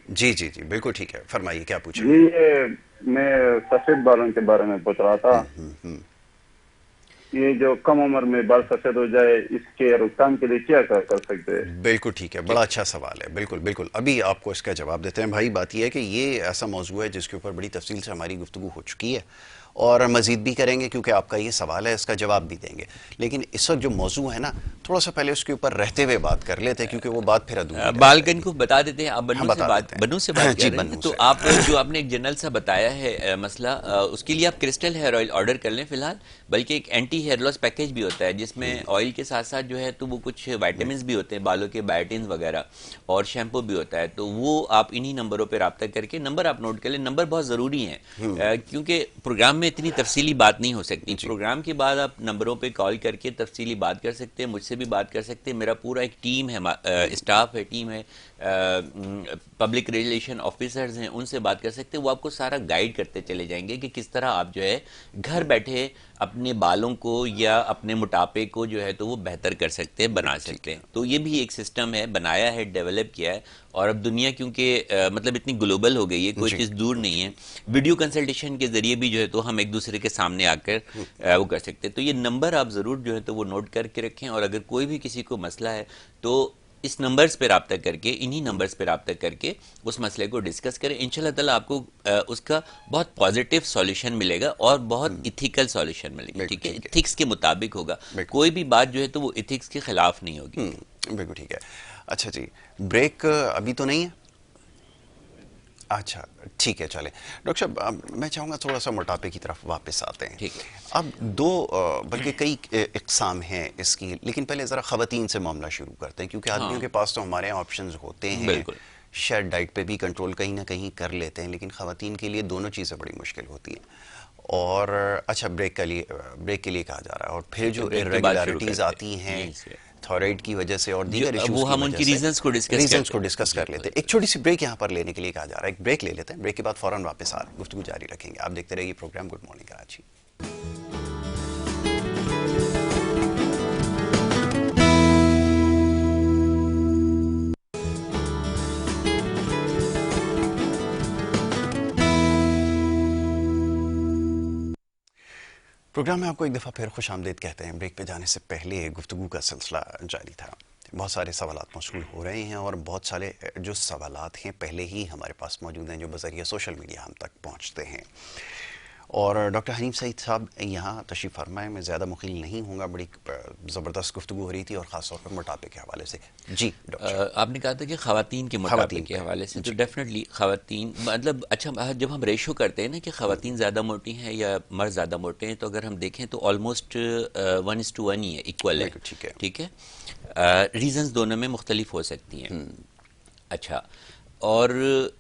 Speaker 1: جی بالکل ٹھیک ہے, فرمائیے کیا پوچھیں.
Speaker 5: جی میں سفید بالوں کے بارے میں پوچھ رہا تھا. یہ جو کم عمر میں بال سفید ہو جائے, اس کے روک-تھام کے لیے کیا کر سکتے ہیں؟
Speaker 1: بالکل ٹھیک ہے, بڑا اچھا سوال ہے. بالکل ابھی آپ کو اس کا جواب دیتے ہیں. بھائی بات یہ ہے کہ یہ ایسا موضوع ہے جس کے اوپر بڑی تفصیل سے ہماری گفتگو ہو چکی ہے, اور مزید بھی کریں گے کیونکہ آپ کا یہ سوال ہے, اس کا جواب بھی دیں گے. لیکن اس وقت جو موضوع ہے نا, تھوڑا سا پہلے اس کے اوپر رہتے ہوئے بات کر لیتے ہیں, کیونکہ وہ بات پھر ادھوری.
Speaker 2: بالکن کو بتا دیتے ہیں, آپ بنو سے بات کر رہے ہیں, تو آپ جو آپ نے ایک جنرل سا بتایا ہے مسئلہ, اس کے لیے آپ کرسٹل ہیئر آئل آرڈر کر لیں فی الحال. بلکہ ایک اینٹی ہیئر لاس پیکیج بھی ہوتا ہے جس میں آئل کے ساتھ ساتھ جو ہے تو وہ کچھ وائٹامنس بھی ہوتے ہیں, بالوں کے بائٹنز وغیرہ, اور شیمپو بھی ہوتا ہے. تو وہ آپ انہی نمبروں پہ رابطہ کر کے, نمبر آپ نوٹ کر لیں, نمبر بہت ضروری ہیں کیونکہ پروگرام میں اتنی تفصیلی بات نہیں ہو سکتی. پروگرام کے بعد آپ نمبروں پہ کال کر کے تفصیلی بات کر سکتے ہیں, مجھ سے بھی بات کر سکتے ہیں. میرا پورا ایک ٹیم ہے, اسٹاف ہے, ٹیم ہے, پبلک ریلیشن آفیسرز ہیں, ان سے بات کر سکتے ہیں. وہ آپ کو سارا گائیڈ کرتے چلے جائیں گے کہ کس طرح آپ جو ہے گھر بیٹھے اپنے بالوں کو یا اپنے موٹاپے کو جو ہے تو وہ بہتر کر سکتے ہیں, بنا سکتے ہیں. تو یہ بھی ایک سسٹم ہے, بنایا ہے, ڈیولپ کیا ہے. اور اب دنیا کیونکہ مطلب اتنی گلوبل ہو گئی ہے, کوئی چیز دور نہیں ہے, ویڈیو کنسلٹیشن کے ذریعے بھی جو ہے تو ہم ایک دوسرے کے سامنے آ کر وہ کر سکتے ہیں. تو یہ نمبر آپ ضرور جو ہے تو وہ نوٹ کر کے رکھیں, اور اگر کوئی بھی کسی کو مسئلہ ہے تو اس نمبرز پہ رابطہ کر کے, انہی نمبرز پہ رابطہ کر کے اس مسئلے کو ڈسکس کریں. انشاءاللہ تعالیٰ آپ کو اس کا بہت پازیٹیو سولیوشن ملے گا اور بہت ایتھیکل سولیوشن ملے گا. ٹھیک ہے, ایتھکس کے مطابق ہوگا, کوئی بھی بات جو ہے تو وہ ایتھکس کے خلاف نہیں ہوگی.
Speaker 1: بالکل ٹھیک ہے. اچھا جی, بریک ابھی تو نہیں ہے؟ اچھا ٹھیک ہے, چلیں ڈاکٹر صاحب میں چاہوں گا تھوڑا سا موٹاپے کی طرف واپس آتے ہیں.
Speaker 2: ٹھیک ہے.
Speaker 1: اب دو بلکہ کئی اقسام ہیں اس کی, لیکن پہلے ذرا خواتین سے معاملہ شروع کرتے ہیں, کیونکہ آدمیوں کے پاس تو ہمارے یہاں آپشنز ہوتے ہیں.
Speaker 2: بالکل.
Speaker 1: شاید ڈائٹ پہ بھی کنٹرول کہیں نہ کہیں کر لیتے ہیں, لیکن خواتین کے لیے دونوں چیزیں بڑی مشکل ہوتی ہیں. اور اچھا بریک کے لیے کہا جا رہا ہے, اور پھر جو irregularities آتی ہیں تھائرائیڈ کی وجہ سے اور دیگر ایشوز
Speaker 2: وہ ہم ان کی ریزنز کو
Speaker 1: ڈسکس کر لیتے ہیں. ایک چھوٹی سی بریک یہاں پر لینے کے لیے کہا جا رہا ہے, ایک بریک لے لیتے ہیں, بریک کے بعد فوراً واپس گفتگو جاری رکھیں گے. آپ دیکھتے رہیے programme good morning Karachi. Programme میں آپ کو ایک دفعہ پھر خوش آمدید کہتے ہیں. بریک پہ جانے سے پہلے گفتگو کا سلسلہ جاری تھا, بہت سارے سوالات موصول ہو رہے ہیں, اور بہت سارے جو سوالات ہیں پہلے ہی ہمارے پاس موجود ہیں جو بذریعہ سوشل میڈیا ہم تک پہنچتے ہیں. اور ڈاکٹر حنیف سعید صاحب یہاں تشریف فرمائے, میں زیادہ مخیل نہیں ہوں گا, بڑی زبردست گفتگو ہو رہی تھی, اور خاص طور پر موٹاپے کے حوالے سے. جی ڈاکٹر,
Speaker 2: آپ نے کہا تھا کہ خواتین کے موٹاپے کے حوالے سے, تو ڈیفینیٹلی خواتین مطلب اچھا جب ہم ریشو کرتے ہیں نا کہ خواتین زیادہ موٹی ہیں یا مرد زیادہ موٹے ہیں, تو اگر ہم دیکھیں تو آلموسٹ 1:1 ہی ہے, ایکول ہے. ٹھیک ہے, ریزنز دونوں میں مختلف ہو سکتی ہیں. اچھا, اور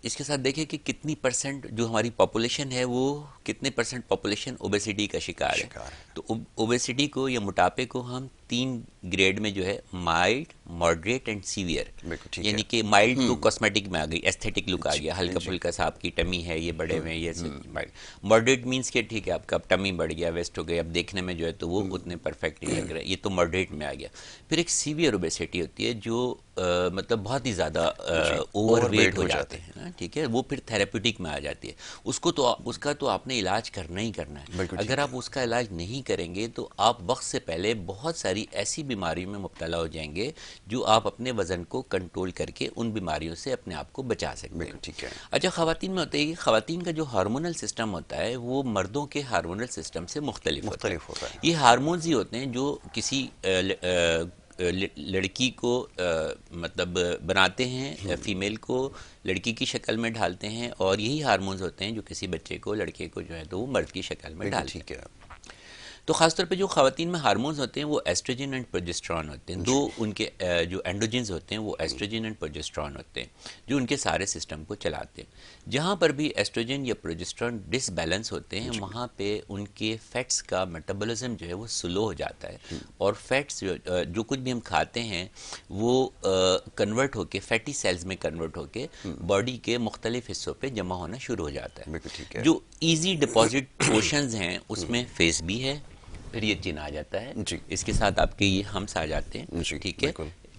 Speaker 2: اس کے ساتھ دیکھیں کہ کتنی پرسنٹ جو ہماری پاپولیشن ہے وہ کتنے پرسنٹ پاپولیشن اوبیسٹی کا شکار ہے. تو اوبیسٹی کو یا موٹاپے کو ہم 3 گریڈ میں جو ہے مائلڈ, ماڈریٹ اینڈ سیویئر, یعنی کہ مائلڈ تو کاسمیٹک میں آ گئی, ایستھیٹک لک آ گیا, ہلکا پھلکا سا آپ کی ٹمی ہے, یہ بڑے ہوئے ہیں, یہ ماڈریٹ مینس کہ ٹھیک ہے آپ کا ٹمی بڑھ گیا, ویسٹ ہو گیا, اب دیکھنے میں جو ہے تو وہ اتنے پرفیکٹ نہیں لگ رہا ہے, یہ تو ماڈریٹ میں آ گیا. پھر ایک سیویئر اوبیسٹی ہوتی ہے جو مطلب بہت ہی زیادہ اوور ویٹ ہو جاتے ہیں نا. ٹھیک ہے, وہ پھر تھراپیوٹک میں آ جاتی ہے. اس کا تو آپ نے علاج کرنا ہی کرنا ہے. اگر آپ اس کا علاج نہیں کریں گے تو آپ وقت سے پہلے بہت ساری ایسی بیماریوں میں مبتلا ہو جائیں گے جو آپ اپنے وزن کو کنٹرول کر کے ان بیماریوں سے اپنے آپ کو بچا سکتے ہیں. اچھا, خواتین میں ہوتا ہے کہ خواتین کا جو ہارمونل سسٹم ہوتا ہے وہ مردوں کے ہارمونل سسٹم سے مختلف ہوتا ہے. یہ ہارمونز ہی ہوتے ہیں جو کسی لڑکی کو مطلب بناتے ہیں, فیمیل کو لڑکی کی شکل میں ڈھالتے ہیں, اور یہی ہارمونز ہوتے ہیں جو کسی بچے کو, لڑکے کو جو ہے تو وہ مرد کی شکل میں ڈالتے ہیں. تو خاص طور پہ جو خواتین میں ہارمونز ہوتے ہیں وہ ایسٹروجن اینڈ پروجسٹرون ہوتے ہیں. دو ان کے جو اینڈروجنز ہوتے ہیں وہ ایسٹروجن اینڈ پروجسٹرون ہوتے ہیں جو ان کے سارے سسٹم کو چلاتے ہیں. جہاں پر بھی ایسٹروجن یا پروجسٹرون ڈس بیلنس ہوتے ہیں وہاں پہ ان کے فیٹس کا میٹابولزم جو ہے وہ سلو ہو جاتا ہے, اور فیٹس جو کچھ بھی ہم کھاتے ہیں وہ کنورٹ ہو کے فیٹی سیلز میں کنورٹ ہو کے باڈی کے مختلف حصوں پہ جمع ہونا شروع ہو جاتا ہے. جو ایزی ڈپازٹ پورشنز ہیں اس میں فیس بھی ہے, پھر یہ چین آ جاتا ہے, اس کے ساتھ آپ کے یہ ہمس آ جاتے ہیں. ٹھیک ہے,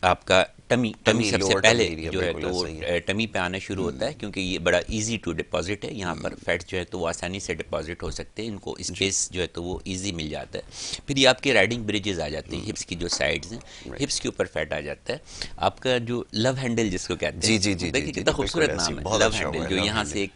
Speaker 2: آپ کا ٹمی سب سے پہلے جو ہے تو وہ ٹمی پہ آنا شروع ہوتا ہے, کیونکہ یہ بڑا ایزی ٹو ڈپازٹ ہے. یہاں پر فیٹ جو ہے تو وہ آسانی سے ڈپازٹ ہو سکتے ہیں, ان کو اسپیس جو ہے تو وہ ایزی مل جاتا ہے. پھر یہ آپ کے رائڈنگ بریجز آ جاتے ہیں, ہپس کی جو سائڈز ہیں, ہپس کے اوپر فیٹ آ جاتا ہے. آپ کا جو لو ہینڈل جس کو کہتے ہیں, دیکھیے کتنا خوبصورت نام ہے لو ہینڈل, جو یہاں سے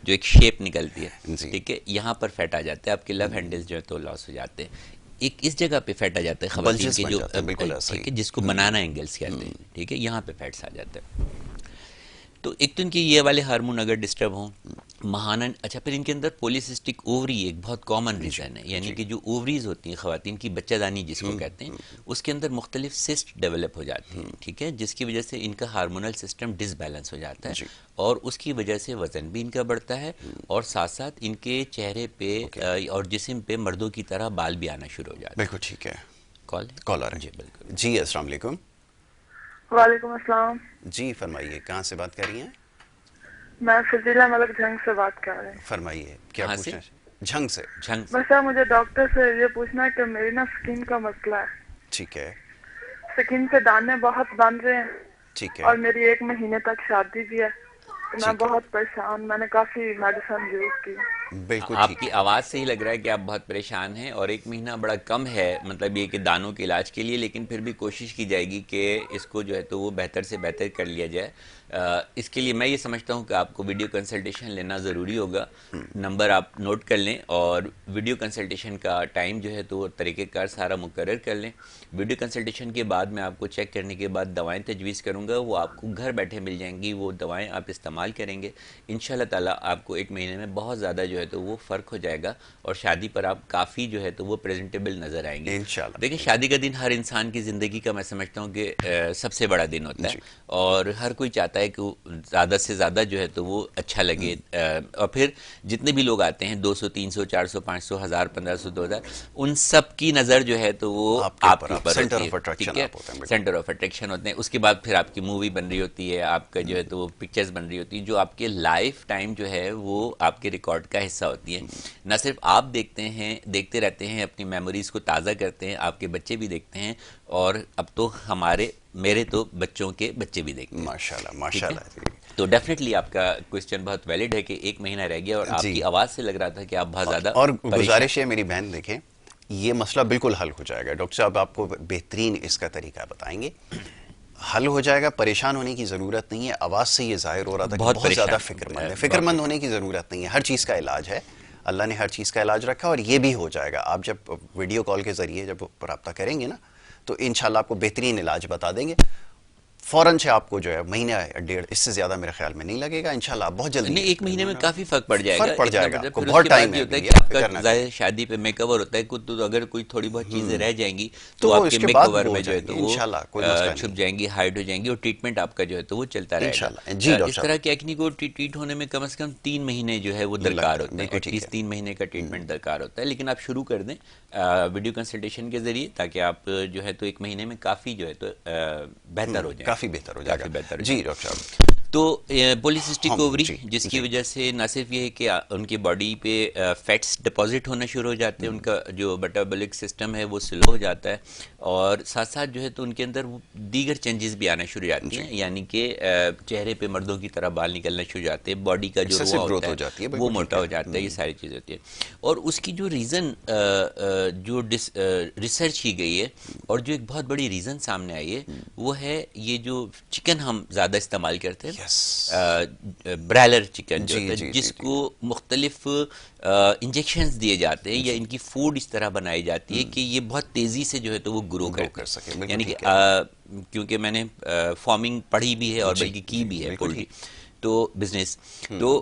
Speaker 2: ایک شیپ نکلتی ہے. ٹھیک ہے, یہاں پر فیٹ آ جاتا ہے, آپ کے لو ہینڈل جو ہے تو لاس ہو جاتے ہیں. ایک اس جگہ پہ فیٹ آ جاتا ہے خواتین کے جو ٹھیک ہے جس کو بنانا اینگلز کہتے ہیں. ٹھیک ہے, یہاں پہ فیٹس آ جاتا ہے. تو ایک تو ان کے یہ والے ہارمون اگر ڈسٹرب ہوں مہانن. اچھا, پھر ان کے اندر پولیسسٹک اووری ایک بہت کامن ریزن ہے, یعنی کہ جو اووریز ہوتی ہیں خواتین کی, بچہ دانی جس کو کہتے ہیں, اس کے اندر مختلف سسٹ ڈیولپ ہو جاتی ہیں. ٹھیک ہے, جس کی وجہ سے ان کا ہارمونل سسٹم ڈس بیلنس ہو جاتا ہے, اور اس کی وجہ سے وزن بھی ان کا بڑھتا ہے, اور ساتھ ساتھ ان کے چہرے پہ اور جسم پہ مردوں کی طرح بال بھی آنا شروع ہو جاتے ہیں.
Speaker 1: بالکل ٹھیک ہے. کال آ رہا ہے.
Speaker 2: جی بالکل.
Speaker 1: جی السلام علیکم.
Speaker 6: وعلیکم السلام.
Speaker 1: جی فرمائیے, کہاں سے بات کر رہی ہیں؟
Speaker 6: میں فضیلہ ملک جنگ سے بات کر رہی ہوں.
Speaker 1: فرمائیے, کیا پوچھنا ہے؟ جھنگ سے
Speaker 6: بس صاحب مجھے ڈاکٹر سے یہ پوچھنا ہے کہ میری نا سکن کا مسئلہ ہے.
Speaker 1: ٹھیک ہے.
Speaker 6: سکن سے دانے بہت بن رہے ہیں.
Speaker 1: ٹھیک ہے.
Speaker 6: اور میری 1 مہینے تک شادی بھی ہے. میں بہت پریشان, میں نے کافی میڈیسن یوز کی.
Speaker 1: بالکل
Speaker 2: آپ کی آواز سے ہی لگ رہا ہے کہ آپ بہت پریشان ہیں, اور 1 مہینہ بڑا کم ہے مطلب یہ کہ دانوں کے علاج کے لیے, لیکن پھر بھی کوشش کی جائے گی کہ اس کو جو ہے تو وہ بہتر سے بہتر کر لیا جائے. اس کے لیے میں یہ سمجھتا ہوں کہ آپ کو ویڈیو کنسلٹیشن لینا ضروری ہوگا. نمبر آپ نوٹ کر لیں, اور ویڈیو کنسلٹیشن کا ٹائم جو ہے تو طریقہ کار سارا مقرر کر لیں. ویڈیو کنسلٹیشن کے بعد میں آپ کو چیک کرنے کے بعد دوائیں تجویز کروں گا, وہ آپ کو گھر بیٹھے مل جائیں گی. وہ دوائیں آپ استعمال کریں گے, انشاءاللہ تعالیٰ آپ کو 1 مہینے میں بہت زیادہ جو ہے تو وہ فرق ہو جائے گا, اور شادی پر آپ کافی جو ہے تو وہ پریزنٹیبل نظر آئیں گے انشاءاللہ. دیکھیں شادی کا دن ہر انسان کی زندگی کا میں سمجھتا ہوں کہ سب سے بڑا دن ہوتا ہے, اور ہر کوئی چاہتا ہے کہ زیادہ سے زیادہ جو ہے تو وہ اچھا لگے. اور پھر جتنے بھی لوگ آتے ہیں 200 300 400 500 1000 1500 2000, ان سب کی نظر جو ہے تو وہ آپ کے اوپر ہوتی ہے. ٹھیک ہے, سینٹر آف اٹریکشن ہوتے ہیں. اس کے بعد پھر آپ کی مووی بن رہی ہوتی ہے, آپ کا جو ہے تو وہ پکچرز بن رہی ہوتی ہیں جو آپ کے لائف ٹائم جو ہے وہ آپ کے ریکارڈ کا حصہ ہوتی ہیں. نہ صرف آپ دیکھتے رہتے ہیں, اپنی میموریز کو تازہ کرتے ہیں, آپ کے بچے بھی دیکھتے ہیں, اور اب تو میرے تو بچوں کے بچے بھی دیکھتے ہیں.
Speaker 1: ماشاءاللہ ماشاءاللہ.
Speaker 2: تو ڈیفینیٹلی آپ کا کوسچن بہت ویلڈ ہے کہ 1 مہینہ رہ گیا, اور آپ کی آواز سے لگ رہا تھا کہ آپ بہت زیادہ
Speaker 1: اور گزارش ہے میری بہن, دیکھیں یہ مسئلہ بالکل حل ہو جائے گا. ڈاکٹر صاحب آپ کو بہترین اس کا طریقہ بتائیں گے, حل ہو جائے گا. پریشان ہونے کی ضرورت نہیں ہے. آواز سے یہ ظاہر ہو رہا تھا کہ بہت زیادہ فکر مند ہے. فکر مند ہونے کی ضرورت نہیں ہے, ہر چیز کا علاج ہے. اللہ نے ہر چیز کا علاج رکھا, اور یہ بھی ہو جائے گا. آپ جب ویڈیو کال کے ذریعے جب رابطہ کریں گے نا, تو انشاءاللہ آپ کو بہترین علاج بتا دیں گے. فوراً سے آپ کو جو ہے مہینہ 1.5 اس سے زیادہ میرے خیال میں نہیں لگے گا انشاءاللہ. آپ بہت جلدی
Speaker 2: 1 مہینے میں کافی فرق پڑ جائے گا.
Speaker 1: فرق پڑ جائے گا.
Speaker 2: پھر
Speaker 1: بہت ٹائم
Speaker 2: ہے کہ آپ کا ظاہر شادی پہ میک اوور ہوتا ہے, تو اگر کوئی تھوڑی بہت چیزیں رہ جائیں گی تو آپ کے میک اوور میں جو ہے تو وہ چھپ جائیں گی, ہائڈ ہو جائیں گی, اور ٹریٹمنٹ آپ کا جو ہے تو وہ چلتا رہے گا. اس طرح کی ایکنی کو ٹریٹ ہونے میں کم از کم 3 مہینے جو ہے وہ درکار ہوتا ہے. ایٹ لیسٹ 3 مہینے کا ٹریٹمنٹ درکار ہوتا ہے. لیکن آپ شروع کر دیں ویڈیو کنسلٹیشن کے ذریعے, تاکہ آپ جو ہے تو 1 مہینے میں کافی جو ہے تو بہتر ہو جائیں.
Speaker 1: کافی بہتر ہو جائے گا. جی ڈاکٹر صاحب.
Speaker 2: تو پولیسسٹک اووری, جس کی وجہ سے نہ صرف یہ ہے کہ ان کی باڈی پہ فیٹس ڈپازٹ ہونا شروع ہو جاتے ہیں, ان کا جو میٹابولک سسٹم ہے وہ سلو ہو جاتا ہے, اور ساتھ ساتھ جو ہے تو ان کے اندر دیگر چینجز بھی آنا شروع ہو جاتی ہیں. یعنی کہ چہرے پہ مردوں کی طرح بال نکلنا شروع ہو جاتے ہیں, باڈی کا جو روا ہوتا ہے وہ موٹا ہو جاتا ہے, یہ ساری چیزیں ہوتی ہیں. اور اس کی جو ریزن جو ریسرچ کی گئی ہے, اور جو ایک بہت بڑی ریزن سامنے آئی ہے, وہ ہے یہ جو چکن ہم زیادہ استعمال کرتے ہیں, برائلر چکن جو ہوتا ہے, جس کو مختلف انجیکشنز دیے جاتے ہیں, یا ان کی فوڈ اس طرح بنائی جاتی ہے کہ یہ بہت تیزی سے جو ہے تو وہ گرو کر سکے. یعنی کہ کیونکہ میں نے فارمنگ پڑھی بھی ہے اور بلکہ کی بھی ہے پولٹری تو بزنس, تو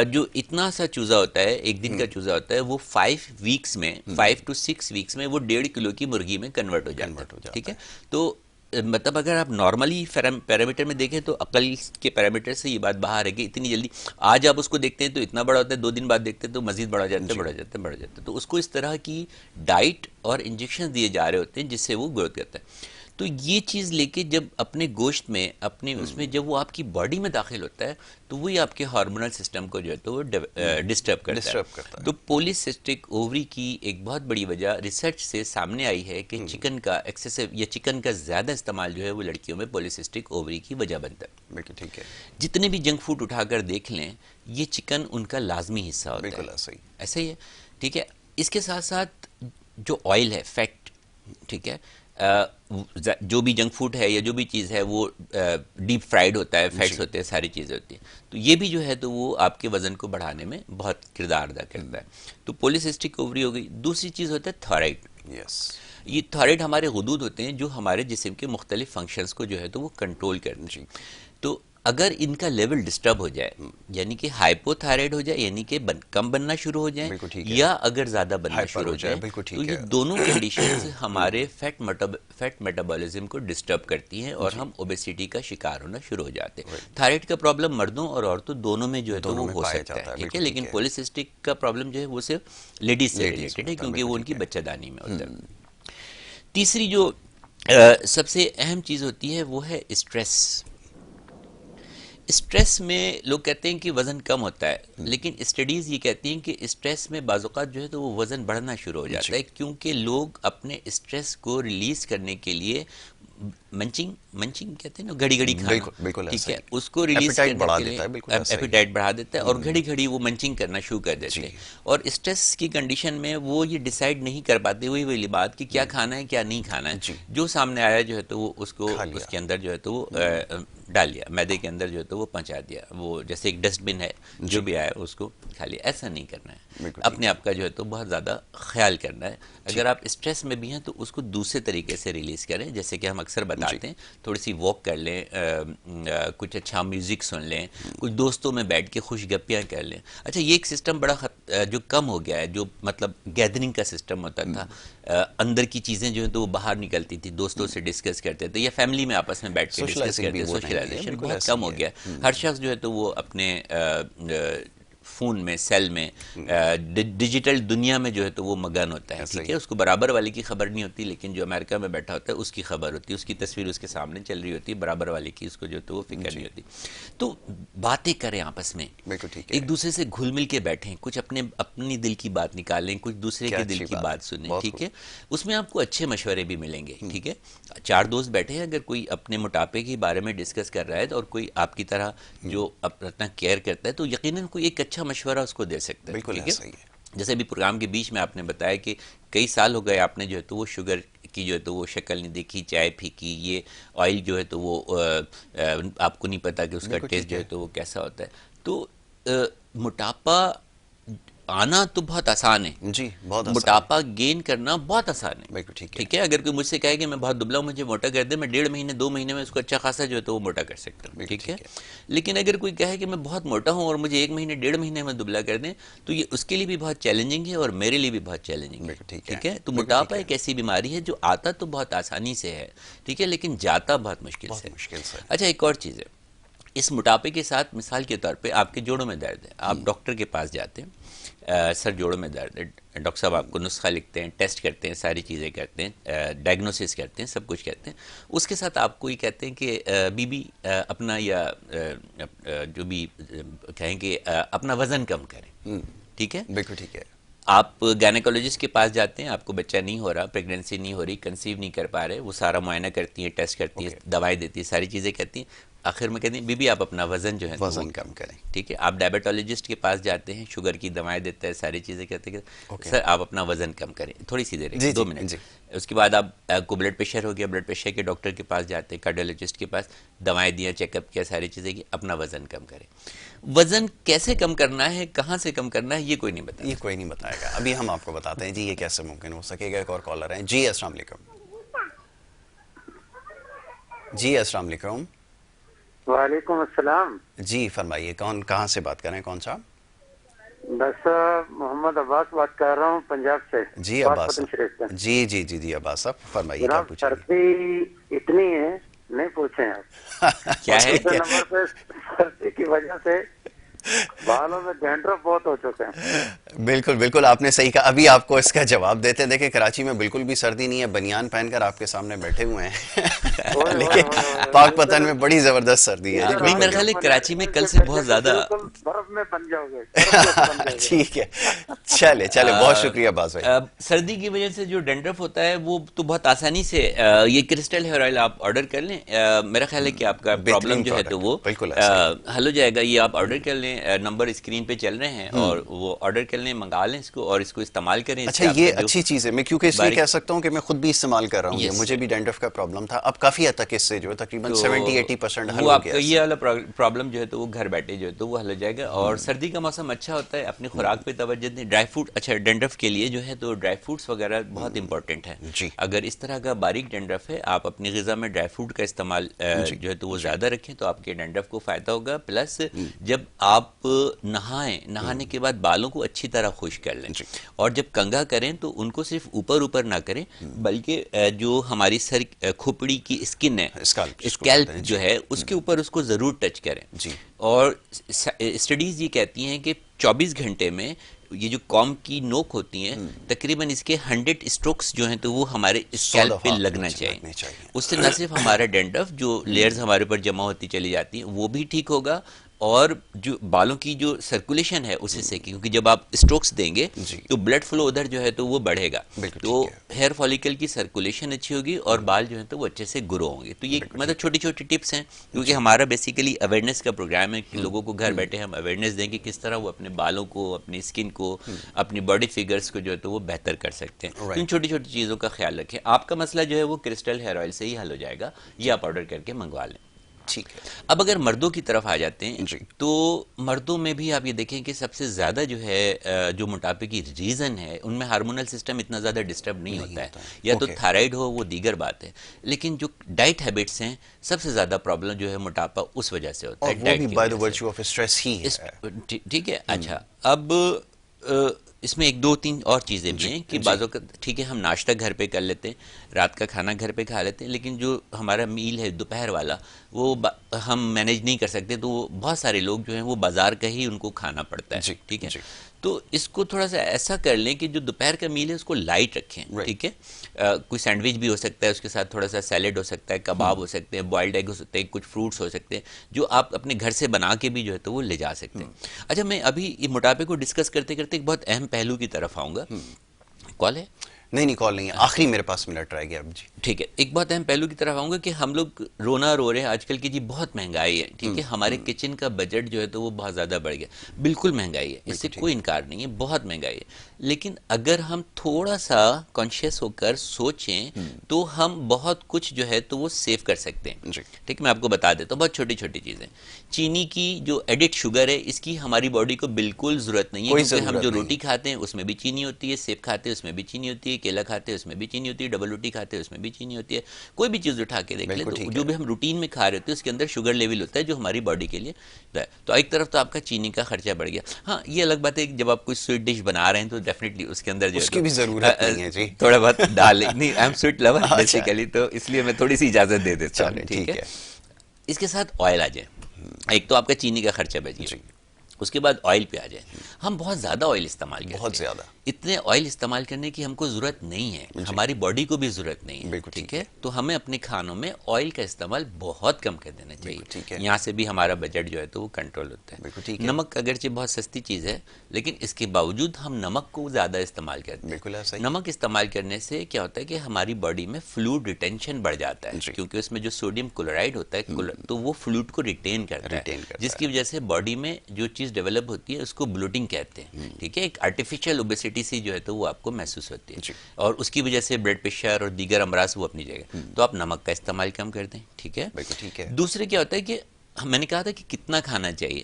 Speaker 2: جو اتنا سا چوزا ہوتا ہے, 1 دن کا چوزا ہوتا ہے, وہ 5 ویکس میں 5 to 6 ویکس میں وہ 1.5 کلو کی مرغی میں کنورٹ ہو جاتا ہے. ٹھیک ہے, تو مطلب اگر آپ نارملی پیرامیٹر میں دیکھیں تو عقل کے پیرامیٹر سے یہ بات باہر ہے کہ اتنی جلدی آج آپ اس کو دیکھتے ہیں تو اتنا بڑا ہوتا ہے, 2 دن بعد دیکھتے ہیں تو مزید بڑا جاتا ہے. تو اس کو اس طرح کی ڈائٹ اور انجیکشن دیے جا رہے ہوتے ہیں جس سے وہ گروتھ کرتا ہے. تو یہ چیز لے کے جب اپنے گوشت میں اپنے اس میں جب وہ آپ کی باڈی میں داخل ہوتا ہے تو وہی آپ کے ہارمونل سسٹم کو جو ہے تو وہ ڈسٹرب کرتا ہے. تو پولیسسٹک اووری کی ایک بہت بڑی وجہ ریسرچ سے سامنے آئی ہے کہ چکن کا ایکسیسو یا چکن کا زیادہ استعمال جو ہے وہ لڑکیوں میں پولیسسٹک اووری کی وجہ بنتا ہے.
Speaker 1: بالکل ٹھیک ہے.
Speaker 2: جتنے بھی جنک فوڈ اٹھا کر دیکھ لیں, یہ چکن ان کا لازمی حصہ ہوتا ہے.
Speaker 1: بالکل
Speaker 2: ایسا ہی ہے. ٹھیک ہے, اس کے ساتھ ساتھ جو آئل ہے, فیٹ, ٹھیک ہے, جو بھی جنک فوڈ ہے یا جو بھی چیز ہے وہ ڈیپ فرائیڈ ہوتا ہے, فیٹس ہوتے ہیں, ساری چیزیں ہوتی ہیں. تو یہ بھی جو ہے تو وہ آپ کے وزن کو بڑھانے میں بہت کردار ادا کرتا ہے. تو پولیسسٹک اووری ہو گئی. دوسری چیز ہوتا ہے تھائرائڈ. یہ تھائرائڈ ہمارے غدود ہوتے ہیں جو ہمارے جسم کے مختلف فنکشنز کو جو ہے تو وہ کنٹرول کرتے ہیں. تو اگر ان کا لیول ڈسٹرب ہو جائے, یعنی کہ ہائپو تھائرائڈ ہو جائے, یعنی کہ کم بننا شروع ہو جائیں, یا اگر زیادہ بننا شروع ہو جائے, تو یہ دونوں کنڈیشنز ہمارے فیٹ میٹابولزم کو ڈسٹرب کرتی ہیں, اور ہم اوبیسٹی کا شکار ہونا شروع ہو جاتے ہیں. تھائرائڈ کا پرابلم مردوں اور عورتوں دونوں میں جو ہے تو وہ ہو سکتا ہے. ٹھیک ہے, لیکن پولیسسٹک کا پرابلم جو ہے وہ صرف لیڈیز سے ریلیٹڈ ہے, کیونکہ وہ ان کی بچہ دانی میں ہوتا ہے. تیسری جو سب سے اہم چیز ہوتی ہے وہ ہے اسٹریس. اسٹریس میں لوگ کہتے ہیں کہ وزن کم ہوتا ہے، لیکن اسٹڈیز یہ کہتی ہیں کہ اسٹریس میں بعض اوقات جو ہے تو وہ وزن بڑھنا شروع ہو جاتا ہے، کیونکہ لوگ اپنے اسٹریس کو ریلیز کرنے کے لیے منچنگ کہتے ہیں نا، گھڑی گھڑی کھانا، ٹھیک ہے، اس کو ریلیز کرنے کے لیے ایپیٹائٹ بڑھا دیتا ہے، اور گھڑی گھڑی وہ منچنگ کرنا شروع کر دیتے ہیں، اور اسٹریس کی کنڈیشن میں وہ یہ ڈیسائیڈ نہیں کر پاتے وہی والی بات کہ کیا کھانا ہے کیا نہیں کھانا ہے، جو سامنے آیا جو ہے تو وہ اس کو اس کے اندر جو ہے تو وہ ڈال لیا، معدے کے اندر جو ہے تو وہ پہنچا دیا، وہ جیسے ایک ڈسٹ بن ہے، جو بھی آیا اس کو کھا لیا۔ ایسا نہیں کرنا ہے، اپنے آپ کا جو ہے تو بہت زیادہ خیال کرنا ہے۔ اگر آپ اسٹریس میں بھی ہیں تو اس کو دوسرے طریقے سے ریلیز کریں، جیسے کہ ہم اکثر بتاتے ہیں، تھوڑی سی واک کر لیں، کچھ اچھا میوزک سن لیں، کچھ دوستوں میں بیٹھ کے خوش گپیاں کر لیں۔ اچھا، یہ ایک سسٹم بڑا جو کم ہو گیا ہے، جو مطلب گیدرنگ کا سسٹم ہوتا تھا، اندر کی چیزیں جو ہیں تو وہ باہر نکلتی تھی، دوستوں سے ڈسکس کرتے تھے یا فیملی میں آپس میں بیٹھ کے ڈسکس کرتے تھے، سوشلائزیشن بہت کم ہو گیا۔ ہر شخص جو ہے تو وہ اپنے فون میں، سیل میں، ڈیجیٹل دنیا میں جو ہے تو وہ مگن ہوتا ہے، ٹھیک ہے، اس کو برابر والے کی خبر نہیں ہوتی، لیکن جو امریکہ میں بیٹھا ہوتا ہے اس کی خبر ہوتی ہے، اس کی تصویر اس کے سامنے چل رہی ہوتی ہے، برابر والے کی اس کو جو تو وہ فکر نہیں ہوتی۔ تو باتیں کریں آپس میں، ایک دوسرے سے گھل مل کے بیٹھیں، کچھ اپنی دل کی بات نکالیں، کچھ دوسرے کے دل کی بات سنیں، ٹھیک ہے، اس میں آپ کو اچھے مشورے بھی ملیں گے، ٹھیک ہے۔ 4 دوست بیٹھے ہیں، اگر کوئی اپنے موٹاپے کے بارے میں ڈسکس کر رہا ہے اور کوئی آپ کی طرح جو اپنا کیئر کرتا ہے، تو یقیناً کوئی ایک اچھا مشورہ اس کو دے سکتا ہے، ٹھیک ہے۔ جیسے ابھی پروگرام کے بیچ میں آپ نے بتایا کہ کئی سال ہو گئے آپ نے جو ہے تو وہ شوگر کی جو ہے تو وہ شکل نہیں دیکھی، چائے پھیکی، یہ آئل جو ہے تو وہ آپ کو نہیں پتا کہ اس کا ٹیسٹ جو ہے تو وہ کیسا ہوتا ہے۔ تو موٹاپا آنا تو بہت آسان ہے،
Speaker 1: جی بہت آسان،
Speaker 2: موٹاپا گین کرنا بہت آسان ہے،
Speaker 1: بالکل
Speaker 2: ٹھیک ہے۔ اگر کوئی مجھ سے کہے کہ میں بہت دبلا ہوں، مجھے موٹا کر دے، میں 1.5 مہینے 2 مہینے میں اس کو اچھا خاصا جو ہے تو وہ موٹا کر سکتا ہوں، ٹھیک ہے۔ لیکن اگر کوئی کہے کہ میں بہت موٹا ہوں اور مجھے 1 مہینے 1.5 مہینے میں دبلا کر دیں، تو یہ اس کے لیے بھی بہت چیلنجنگ ہے اور میرے لیے بھی بہت چیلنجنگ ہے، ٹھیک ہے۔ تو موٹاپا ایک ایسی بیماری ہے جو آتا تو بہت آسانی سے ہے، ٹھیک ہے، لیکن جاتا بہت مشکل سے۔ اچھا، ایک اور چیز ہے، اس موٹاپے کے ساتھ مثال کے طور پہ آپ کے جوڑوں میں درد ہے، آپ ڈاکٹر کے پاس جاتے ہیں، سر جوڑوں میں درد ہے، ڈاکٹر صاحب آپ کو نسخہ لکھتے ہیں، ٹیسٹ کرتے ہیں، ساری چیزیں کرتے ہیں، ڈائگنوسس کرتے ہیں، سب کچھ کرتے ہیں، اس کے ساتھ آپ کو یہ کہتے ہیں کہ بی بی اپنا یا جو بھی کہیں کہ اپنا وزن کم کریں، ٹھیک ہے،
Speaker 1: بالکل ٹھیک ہے۔
Speaker 2: آپ گائنیکولوجسٹ کے پاس جاتے ہیں، آپ کو بچہ نہیں ہو رہا، پریگنینسی نہیں ہو رہی، کنسیو نہیں کر پا رہے، وہ سارا معائنہ کرتی ہیں، ٹیسٹ کرتی ہیں، دوائی دیتی ہیں، ساری چیزیں کرتی ہیں، آخر میں کہتے ہیں بی بی آپ اپنا وزن جو ہے
Speaker 1: وزن کم کریں،
Speaker 2: ٹھیک ہے۔ آپ ڈائبیٹولوجسٹ کے پاس جاتے ہیں، شوگر کی دوائیں دیتا ہے، ساری چیزیں کہتے ہیں سر آپ اپنا وزن کم کریں، تھوڑی سی دیر 2 منٹ، اس کے بعد آپ کو بلڈ پریشر ہو گیا، بلڈ پریشر کے ڈاکٹر کے پاس جاتے ہیں، کارڈیولوجسٹ کے پاس دوائیں دیا، چیک اپ کیا، ساری چیزیں کی، اپنا وزن کم کریں۔ وزن کیسے کم کرنا ہے، کہاں سے کم کرنا ہے، یہ کوئی نہیں بتائے،
Speaker 1: یہ کوئی نہیں بتائے گا، ابھی ہم آپ کو بتاتے ہیں جی یہ کیسے ممکن ہو سکے گا۔ ایک اور کالر ہیں، جی السلام علیکم۔ جی السلام علیکم۔
Speaker 7: وعلیکم السلام
Speaker 1: جی فرمائیے، کہاں سے بات کر رہے ہیں، کون صاحب؟
Speaker 7: بس محمد عباس بات کر رہا ہوں پنجاب سے،
Speaker 1: جی عباس صاحب، جی عباس صاحب فرمائیے، کیا پوچھیں گے؟
Speaker 7: سردی اتنی ہے نہیں پوچھیں آپ،
Speaker 2: کیا ہے؟
Speaker 7: دوسرے نمبر پہ سردی کی وجہ سے بالوں میں ڈینڈرف بہت ہو چکے ہیں۔
Speaker 1: بالکل آپ نے صحیح کہا، ابھی آپ کو اس کا جواب دیتے ہیں۔ دیکھیں کراچی میں بالکل بھی سردی نہیں ہے، بنیان پہن کر آپ کے سامنے بیٹھے ہوئے ہیں، لیکن پاک پتن میں بڑی زبردست سردی ہے۔
Speaker 2: نہیں، میرا خیال ہے کراچی میں کل سے بہت زیادہ
Speaker 7: برف میں بن جاؤ گے۔
Speaker 1: ٹھیک ہے، چلے بہت شکریہ عباس بھائی۔
Speaker 2: سردی کی وجہ سے جو ڈینڈرف ہوتا ہے وہ تو بہت آسانی سے یہ کرسٹل ہیئر آئل آپ آرڈر کر لیں، میرا خیال ہے کہ آپ کا پرابلم جو ہے تو وہ حل ہو جائے گا۔ یہ آپ آرڈر کر لیں، نمبر اسکرین پہ چل رہے ہیں، اور وہ آرڈر کر لیں، منگا لیں اس کو اور اس کو استعمال کریں۔
Speaker 1: اچھا، یہ اچھی چیز ہے، میں کیونکہ اس لیے کہہ سکتا ہوں کہ میں خود بھی استعمال کر رہا ہوں، مجھے بھی ڈینڈرف کا پرابلم تھا، اب کافی حد تک اس سے جو ہے تقریباً 70-80% حل ہو گیا ہے۔
Speaker 2: یہ والا پرابلم جو ہے تو وہ گھر بیٹھے جو ہے تو وہ حل ہو جائے گا۔ اور سردی کا موسم اچھا ہوتا ہے، اپنی خوراک پہ توجہ دیں، ڈرائی فروٹ، اچھا ڈینڈرف کے لیے جو ہے تو ڈرائی فروٹس وغیرہ بہت امپورٹنٹ ہے۔ اگر اس طرح کا باریک ڈینڈرف ہے، آپ اپنی غذا میں ڈرائی فروٹ کا استعمال جو ہے تو وہ زیادہ رکھیں تو آپ کے ڈینڈرف کو فائدہ ہوگا۔ پلس جب آپ نہانے کے بعد بالوں کو اچھی طرح خشک کر لیں، اور جب کنگھا کریں تو ان کو صرف اوپر نہ کریں، بلکہ جو ہماری سر کھوپڑی کی اسکن ہے، اسکیلپ جو ہے، اس کے اوپر اس کو ضرور ٹچ کریں۔ اور اسٹڈیز یہ کہتی ہیں کہ 24 گھنٹے میں یہ جو کام کی نوک ہوتی ہیں تقریباً اس کے 100 اسٹروکس جو ہیں تو وہ ہمارے اسکیلپ پہ لگنا چاہیے. اس سے نہ صرف ہمارا ڈینڈرف جو لیئرز ہمارے اوپر جمع ہوتی چلی جاتی ہیں وہ بھی ٹھیک ہوگا, اور جو بالوں کی جو سرکولیشن ہے اسے سے, کیونکہ جب آپ اسٹروکس دیں گے تو بلڈ فلو ادھر جو ہے تو وہ بڑھے گا, تو ہیئر فالیکل کی سرکولیشن اچھی ہوگی اور بال جو ہیں تو وہ اچھے سے گرو ہوں گے. تو یہ مطلب چھوٹی چھوٹی ٹپس ہیں, کیونکہ ہمارا بیسیکلی اویئرنیس کا پروگرام ہے کہ لوگوں کو گھر بیٹھے ہم اویئرنیس دیں کہ کس طرح وہ اپنے بالوں کو, اپنی اسکن کو, اپنی باڈی فگرس کو جو ہے تو وہ بہتر کر سکتے ہیں. ان چھوٹی چھوٹی چیزوں کا خیال رکھیں. آپ کا مسئلہ جو ہے وہ کرسٹل ہیئر آئل سے ہی حل ہو جائے گا, یہ آپ آرڈر کر کے منگوا لیں.
Speaker 1: ٹھیک ہے.
Speaker 2: اب اگر مردوں کی طرف آ جاتے ہیں تو مردوں میں بھی آپ یہ دیکھیں کہ سب سے زیادہ جو ہے جو موٹاپے کی ریزن ہے ان میں ہارمونل سسٹم اتنا زیادہ ڈسٹرب نہیں ہوتا ہے, یا تو تھائرائیڈ ہو وہ دیگر بات ہے, لیکن جو ڈائٹ ہیبٹس ہیں سب سے زیادہ پرابلم جو ہے موٹاپا اس وجہ سے ہوتا ہے, ڈائٹ کی وجہ سے. ٹھیک ہے. اچھا, اب اس میں ایک دو تین اور چیزیں بھی ہیں کہ بعض اوقات ٹھیک ہے ہم ناشتہ گھر پہ کر لیتے ہیں, رات کا کھانا گھر پہ کھا لیتے ہیں, لیکن جو ہمارا میل ہے دوپہر والا وہ ہم مینیج نہیں کر سکتے, تو بہت سارے لوگ جو ہیں وہ بازار کا ہی ان کو کھانا پڑتا ہے. ٹھیک ہے, تو اس کو تھوڑا سا ایسا کر لیں کہ جو دوپہر کا میل ہے اس کو لائٹ رکھیں. ٹھیک ہے, کوئی سینڈوچ بھی ہو سکتا ہے, اس کے ساتھ تھوڑا سا سیلیڈ ہو سکتا ہے, کباب ہو سکتے ہیں, بوائلڈ ایگ ہو سکتے ہیں, کچھ فروٹس ہو سکتے ہیں جو آپ اپنے گھر سے بنا کے بھی جو ہے تو وہ لے جا سکتے ہیں. اچھا, میں ابھی یہ موٹاپے کو ڈسکس کرتے کرتے ایک بہت اہم پہلو کی طرف آؤں گا. کال ہے؟
Speaker 1: نہیں کال نہیں ہے, آخری میرے پاس منٹ رہ گیا. جی
Speaker 2: ٹھیک ہے, ایک بہت اہم پہلو کی طرف آؤں گا کہ ہم لوگ رونا رو رہے ہیں آج کل کی جی بہت مہنگائی ہے. ٹھیک ہے, ہمارے کچن کا بجٹ جو ہے تو وہ بہت زیادہ بڑھ گیا. بالکل مہنگائی ہے, اس سے کوئی انکار نہیں ہے, بہت مہنگائی ہے, لیکن اگر ہم تھوڑا سا کانشیس ہو کر سوچیں تو ہم بہت کچھ جو ہے تو وہ سیو کر سکتے ہیں. ٹھیک ہے, میں آپ کو بتا دیتا ہوں بہت چھوٹی چھوٹی چیزیں. چینی کی جو ایڈٹ شوگر ہے اس کی ہماری باڈی کو بالکل ضرورت نہیں ہے, کیونکہ ہم جو روٹی کھاتے ہیں اس میں بھی چینی ہوتی ہے, سیب کھاتے ہیں اس میں بھی چینی ہوتی ہے, کیلا کھاتے ہیں اس میں بھی چینی ہوتی ہے, ڈبل روٹی کھاتے ہیں اس میں بھی چینی ہوتی ہے. کوئی بھی چیز اٹھا کے دیکھ لیں تو جو بھی ہم روٹین میں کھا رہے ہوتے ہیں اس کے اندر شوگر لیول ہوتا ہے جو ہماری باڈی کے لیے ہے. تو ایک طرف تو آپ کا چینی کا خرچہ بڑھ گیا. ہاں, یہ الگ بات ہے کہ جب آپ کوئی سویٹ ڈش بنا رہے ہیں تو ڈیفینیٹلی اس کے اندر جو
Speaker 1: اس کی بھی ضرورت نہیں ہے, جی
Speaker 2: تھوڑا بہت ڈال لیں. نہیں, I am sweet lover basically, تو اس لیے میں تھوڑی سی اجازت دے دیتا ہوں. ٹھیک ہے, اس کے ساتھ آئل آ جائے. ایک تو آپ کا چینی کا خرچہ بچ گیا, اس کے بعد آئل پہ آ جائے. ہم بہت زیادہ آئل استعمال کرتے ہیں, بہت زیادہ. اتنے آئل استعمال کرنے کی ہم کو ضرورت نہیں ہے, ہماری باڈی کو بھی ضرورت نہیں ہے. ٹھیک ہے, تو ہمیں اپنے کھانوں میں آئل کا استعمال بہت کم کر دینا چاہیے. یہاں سے بھی ہمارا بجٹ جو ہے تو وہ کنٹرول ہوتا ہے. نمک اگرچہ بہت سستی چیز ہے, لیکن اس کے باوجود ہم نمک کو زیادہ استعمال کرتے ہیں. نمک استعمال کرنے سے کیا ہوتا ہے کہ ہماری باڈی میں فلوئڈ ریٹینشن بڑھ جاتا ہے, کیونکہ اس میں جو سوڈیم کلورائڈ ہوتا ہے تو وہ فلوئڈ کو ریٹین کرتا ہے, جس کی وجہ سے باڈی میں جو چیز ڈیولپ ہوتی ہے اس کو بلوٹنگ کہتے ہیں. ٹھیک ہے, ایک آرٹیفیشیل اوبیسٹی سی جو ہے تو وہ آپ کو محسوس ہوتی ہے, اور اس کی وجہ سے بلڈ پریشر اور دیگر امراض وہ اپنی جگہ. تو آپ نمک کا استعمال کم کر دیں. ٹھیک ہے, دوسرے کیا ہوتا ہے کہ میں نے کہا تھا کہ کتنا کھانا چاہیے,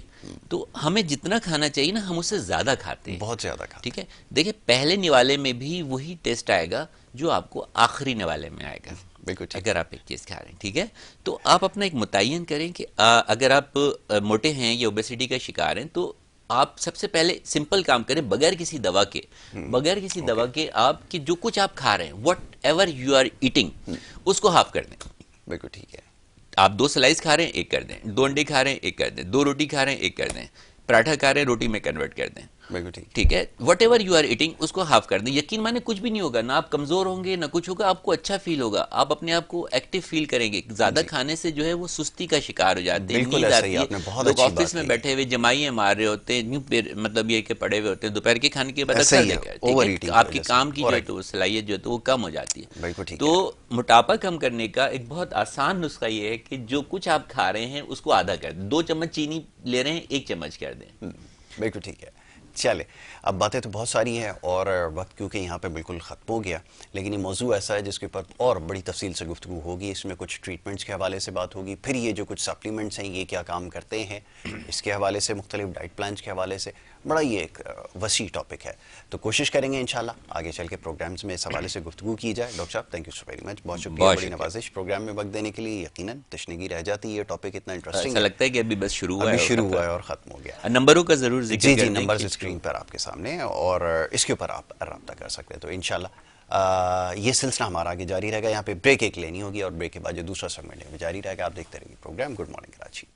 Speaker 2: تو ہمیں جتنا کھانا چاہیے نا ہم اس سے زیادہ کھاتے ہیں, بہت زیادہ کھاتے ہیں. ٹھیک ہے, دیکھیں پہلے نوالے میں بھی وہی ٹیسٹ آئے گا جو آپ کو آخری نوالے میں آئے گا, اگر آپ ایک چیز کھا رہے ہیں. ٹھیک ہے, تو آپ اپنا ایک متعین کریں کہ اگر آپ موٹے ہیں یا اوبیسٹی کا شکار ہیں تو آپ سب سے پہلے سمپل کام کریں, بغیر کسی دوا کے آپ کی جو کچھ آپ کھا رہے ہیں whatever you are eating اس کو ہاف کر دیں.
Speaker 1: بالکل ٹھیک ہے,
Speaker 2: آپ 2 سلائس کھا رہے ہیں 1 کر دیں, 2 انڈے کھا رہے ہیں 1 کر دیں, 2 روٹی کھا رہے ہیں 1 کر دیں, پراٹھا کھا رہے ہیں روٹی میں کنورٹ کر دیں. ٹھیک ہے, whatever you are eating اس کو ہاف کر دیں. یقین مانے کچھ بھی نہیں ہوگا, نہ آپ کمزور ہوں گے نہ کچھ ہوگا, آپ کو اچھا فیل ہوگا, آپ اپنے آپ کو ایکٹیو فیل کریں گے. زیادہ کھانے سے جو ہے وہ سستی کا شکار ہو جاتے ہیں, نیند آتی ہے, لوگ آفس میں بیٹھے ہوئے جمائیاں مار رہے ہوتے ہیں, مطلب یہ کہ پڑے ہوئے ہوتے ہیں, دوپہر کے کھانے کے بعد آپ کی کام کی جو ہے تو صلاحیت جو ہے تو وہ کم ہو جاتی ہے. تو موٹاپا کم کرنے کا ایک بہت آسان نسخہ یہ ہے کہ جو کچھ آپ کھا رہے ہیں اس کو آدھا کر دیں. 2 چمچ چینی لے رہے ہیں 1 چمچ کر دیں.
Speaker 1: بالکل ٹھیک ہے. چلے, اب باتیں تو بہت ساری ہیں اور وقت کیونکہ یہاں پہ بالکل ختم ہو گیا, لیکن یہ موضوع ایسا ہے جس کے اوپر اور بڑی تفصیل سے گفتگو ہوگی. اس میں کچھ ٹریٹمنٹس کے حوالے سے بات ہوگی, پھر یہ جو کچھ سپلیمنٹس ہیں یہ کیا کام کرتے ہیں اس کے حوالے سے, مختلف ڈائٹ پلانس کے حوالے سے, بڑا یہ ایک وسیع ٹاپک ہے. تو کوشش کریں گے انشاءاللہ آگے چل کے پروگرامز میں اس حوالے سے گفتگو کی جائے. ڈاکٹر صاحب thank you so very much, بہت شکریہ, بڑی نوازش پروگرام میں وقت دینے کے لیے. یقیناً تشنگی رہ جاتی ہے, یہ ٹاپک اتنا انٹرسٹنگ ہے,
Speaker 2: ایسا لگتا ہے کہ ابھی بس شروع
Speaker 1: ہوا ہے اور ختم ہو گیا.
Speaker 2: نمبروں کا ضرور ذکر
Speaker 1: جی جی, نمبرز اسکرین پر آپ کے سامنے, اور اس کے اوپر آپ رابطہ کر سکتے ہیں. تو انشاءاللہ یہ سلسلہ ہمارا آگے جاری رہے گا. یہاں پہ بریک ایک لینی ہوگی اور بریک کے بعد جو دوسرا سیگمنٹ ہے وہ جاری رہے گا. آپ دیکھتے رہیے پروگرام گڈ مارننگ کراچی.